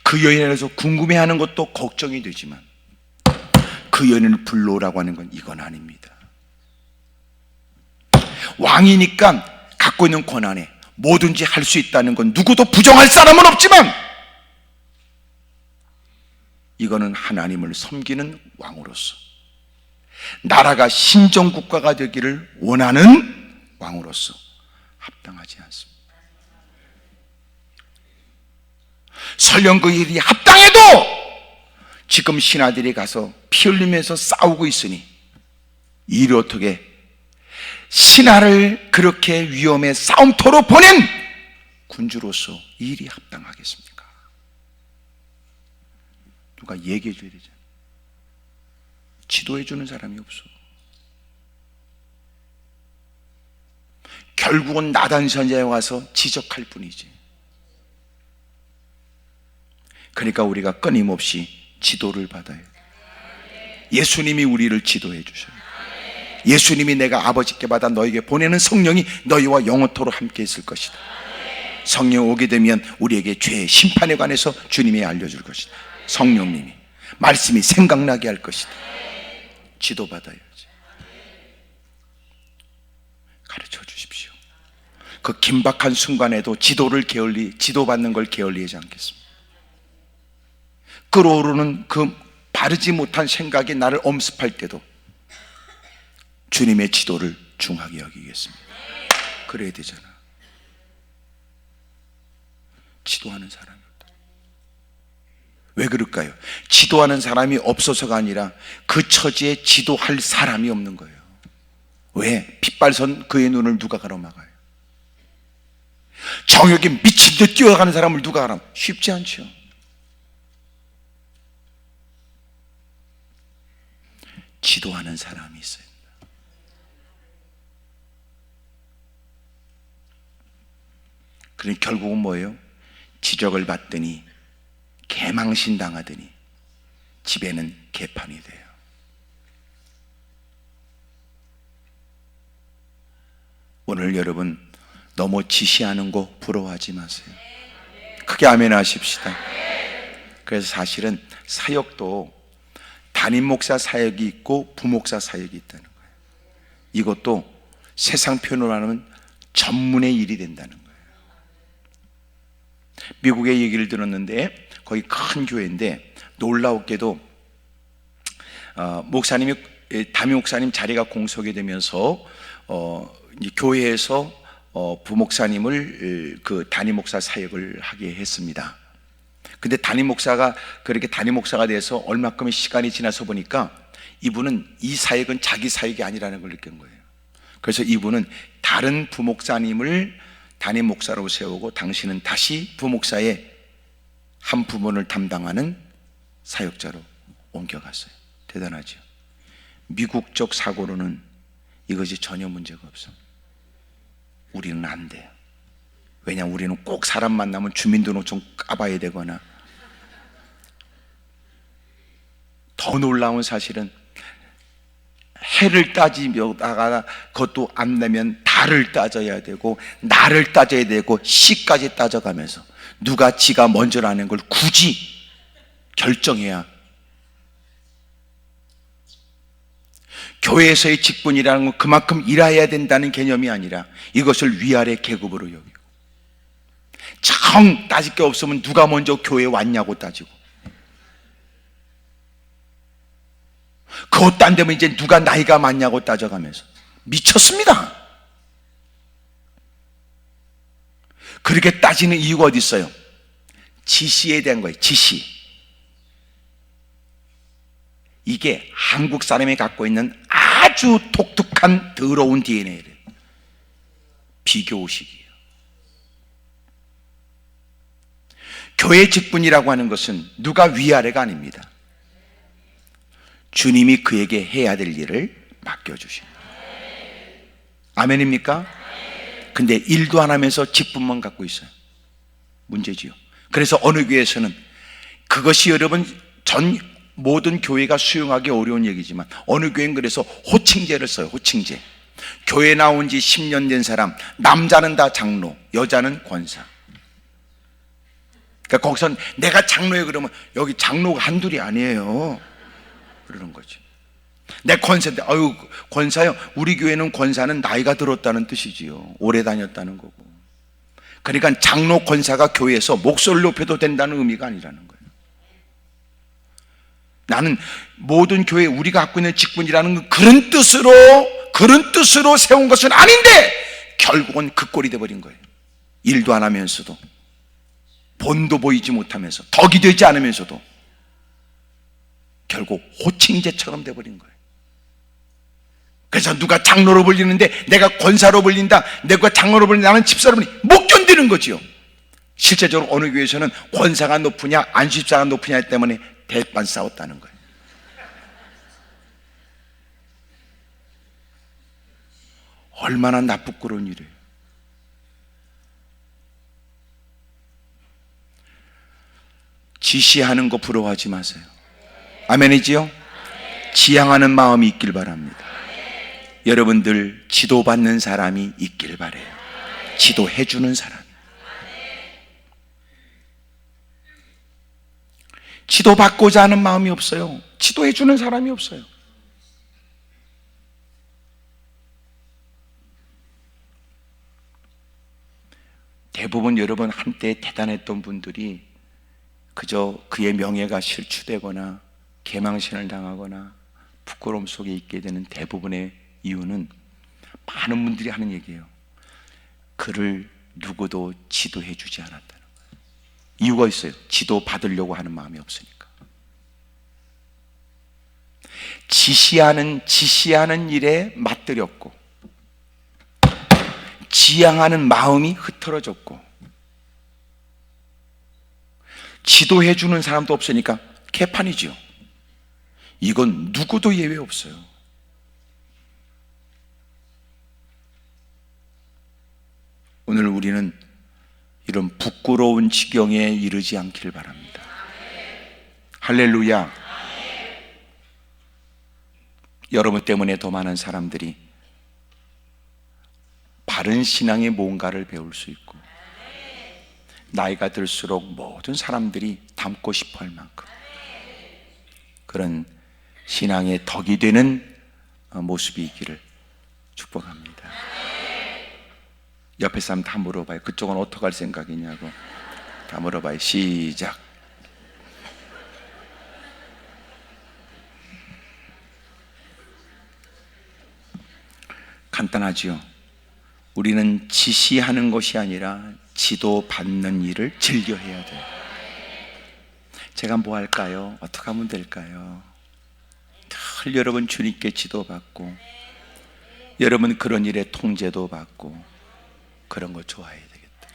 그 여인에 대해서 궁금해하는 것도 걱정이 되지만 그 여인을 불러오라고 하는 건 이건 아닙니다. 왕이니까 갖고 있는 권한에 뭐든지 할 수 있다는 건 누구도 부정할 사람은 없지만 이거는 하나님을 섬기는 왕으로서, 나라가 신정국가가 되기를 원하는 왕으로서 합당하지 않습니다. 설령 그 일이 합당해도 지금 신하들이 가서 피 흘리면서 싸우고 있으니 이 일이 어떻게 신하를 그렇게 위험에 싸움터로 보낸 군주로서 이 일이 합당하겠습니까? 누가 얘기해 줘야 되잖아. 지도해 주는 사람이 없어. 결국은 나단 선지자에 와서 지적할 뿐이지. 그러니까 우리가 끊임없이 지도를 받아요. 예수님이 우리를 지도해 주셔요. 예수님이 내가 아버지께 받아 너에게 보내는 성령이 너희와 영원토록 함께 있을 것이다. 성령 오게 되면 우리에게 죄의 심판에 관해서 주님이 알려줄 것이다. 성령님이 말씀이 생각나게 할 것이다. 지도받아야지. 가르쳐 주십시오. 그 긴박한 순간에도 지도받는 걸 게을리하지 않겠습니다. 끓어오르는 그 바르지 못한 생각이 나를 엄습할 때도 주님의 지도를 중하게 여기겠습니다. 그래야 되잖아. 지도하는 사람이 없다. 왜 그럴까요? 지도하는 사람이 없어서가 아니라 그 처지에 지도할 사람이 없는 거예요. 왜? 핏발선 그의 눈을 누가 가로막아요? 정욕에 미친 듯 뛰어가는 사람을 누가 가라? 쉽지 않죠. 지도하는 사람이 있어요. 그러니 결국은 뭐예요? 지적을 받더니 개망신 당하더니 집에는 개판이 돼요. 오늘 여러분 너무 지시하는 거 부러워하지 마세요. 크게 아멘 하십시다. 그래서 사실은 사역도 담임 목사 사역이 있고 부목사 사역이 있다는 거예요. 이것도 세상 표현으로 하면 전문의 일이 된다는 거예요. 미국의 얘기를 들었는데 거기 큰 교회인데 놀라웠게도 목사님이 담임 목사님 자리가 공석이 되면서 이제 교회에서 부목사님을 그 담임 목사 사역을 하게 했습니다. 근데 담임 목사가 그렇게 담임 목사가 돼서 얼마큼의 시간이 지나서 보니까 이분은 이 사역은 자기 사역이 아니라는 걸 느낀 거예요. 그래서 이분은 다른 부목사님을 담임 목사로 세우고 당신은 다시 부목사의 한 부문을 담당하는 사역자로 옮겨갔어요. 대단하죠. 미국적 사고로는 이것이 전혀 문제가 없어. 우리는 안 돼요. 왜냐하면 우리는 꼭 사람 만나면 주민등록증 까봐야 되거나, 더 놀라운 사실은 해를 따지다가 그것도 안 되면 달을 따져야 되고, 날을 따져야 되고, 시까지 따져가면서 누가 지가 먼저라는 걸 굳이 결정해야. 교회에서의 직분이라는 건 그만큼 일해야 된다는 개념이 아니라 이것을 위아래 계급으로 여기고, 정 따질 게 없으면 누가 먼저 교회에 왔냐고 따지고, 그것도 안 되면 이제 누가 나이가 많냐고 따져가면서 미쳤습니다. 그렇게 따지는 이유가 어디 있어요? 지시에 대한 거예요. 지시. 이게 한국 사람이 갖고 있는 아주 독특한 더러운 DNA를, 비교의식이에요. 교회 직분이라고 하는 것은 누가 위아래가 아닙니다. 주님이 그에게 해야 될 일을 맡겨주십니다. 아멘입니까? 근데 일도 안 하면서 직분만 갖고 있어요. 문제지요. 그래서 어느 교회에서는, 그것이 여러분 모든 교회가 수용하기 어려운 얘기지만 어느 교회는 그래서 호칭제를 써요. 호칭제. 교회 나온 지 10년 된 사람, 남자는 다 장로, 여자는 권사. 그러니까 거기선 내가 장로에 그러면 여기 장로가 한둘이 아니에요. 그러는 거지. 내 권사인데, 아유 권사요, 우리 교회는 권사는 나이가 들었다는 뜻이지요. 오래 다녔다는 거고. 그러니까 장로 권사가 교회에서 목소리를 높여도 된다는 의미가 아니라는 거예요. 나는 모든 교회 우리가 갖고 있는 직분이라는 건 그런 뜻으로 세운 것은 아닌데 결국은 그 꼴이 돼버린 거예요. 일도 안 하면서도, 본도 보이지 못하면서, 덕이 되지 않으면서도 결국 호칭제처럼 돼버린 거예요. 그래서 누가 장로로 불리는데 내가 권사로 불린다, 내가 장로로 불린다, 나는 집사로 불린다, 못 견디는 거지요. 실제적으로 어느 교회에서는 권사가 높으냐 안식사가 높으냐 때문에 대판 싸웠다는 거예요. 얼마나 나쁘고런 일이에요. 지시하는 거 부러워하지 마세요. 아멘이지요? 지향하는 마음이 있길 바랍니다. 여러분들 지도받는 사람이 있길 바래요. 지도해주는 사람. 지도받고자 하는 마음이 없어요. 지도해주는 사람이 없어요. 대부분 여러분 한때 대단했던 분들이 그저 그의 명예가 실추되거나 개망신을 당하거나 부끄러움 속에 있게 되는 대부분의 이유는, 많은 분들이 하는 얘기예요. 그를 누구도 지도해 주지 않았다는 거예요. 이유가 있어요. 지도 받으려고 하는 마음이 없으니까. 지시하는 일에 맞들였고, 지향하는 마음이 흐트러졌고, 지도해 주는 사람도 없으니까 개판이죠. 이건 누구도 예외 없어요. 오늘 우리는 이런 부끄러운 지경에 이르지 않기를 바랍니다. 할렐루야. 여러분 때문에 더 많은 사람들이 바른 신앙의 뭔가를 배울 수 있고, 나이가 들수록 모든 사람들이 닮고 싶어 할 만큼 그런 신앙의 덕이 되는 모습이 있기를 축복합니다. 옆에 사람 다 물어봐요. 그쪽은 어떻게 할 생각이냐고 다 물어봐요. 시작. 간단하지요. 우리는 지시하는 것이 아니라 지도받는 일을 즐겨 해야 돼요. 제가 뭐 할까요? 어떻게 하면 될까요? 늘 여러분 주님께 지도받고, 여러분 그런 일에 통제도 받고, 그런 거 좋아해야 되겠다.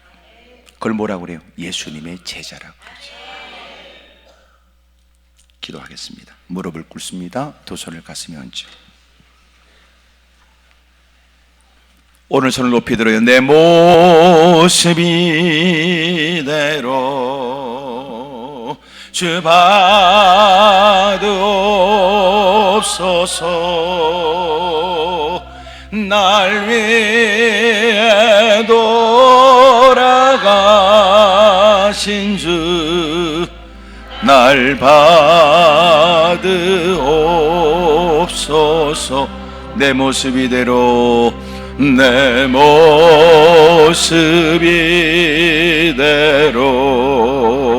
그걸 뭐라고 그래요? 예수님의 제자라고 그러죠. 기도하겠습니다. 무릎을 꿇습니다. 두 손을 가슴에 얹죠. 오늘 손을 높이 들어요. 내 모습 이대로 주 받으옵소서. 날 위해 돌아가신 주 날 받으옵소서. 내 모습 이대로 내 모습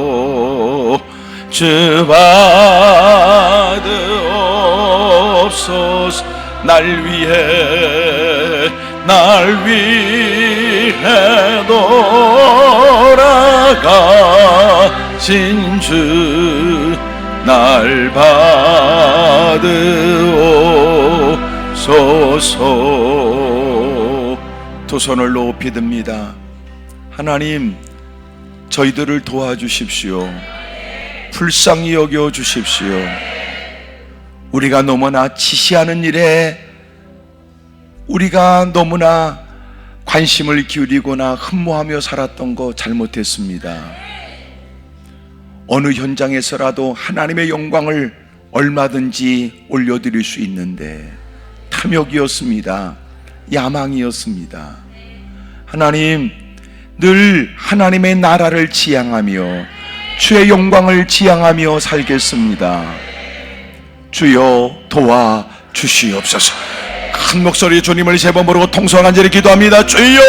이대로 주 받으옵소서. 날 위해 돌아가신 주 날 받으옵소서. 두 손을 높이 듭니다. 하나님, 저희들을 도와주십시오. 불쌍히 여겨 주십시오. 우리가 너무나 지시하는 일에 우리가 너무나 관심을 기울이거나 흠모하며 살았던 거 잘못했습니다. 어느 현장에서라도 하나님의 영광을 얼마든지 올려드릴 수 있는데 탐욕이었습니다. 야망이었습니다. 하나님, 늘 하나님의 나라를 지향하며 주의 영광을 지향하며 살겠습니다. 주여 도와 주시옵소서. 큰 목소리 주님을 세 번 부르고 통성한 자리 기도합니다. 주여!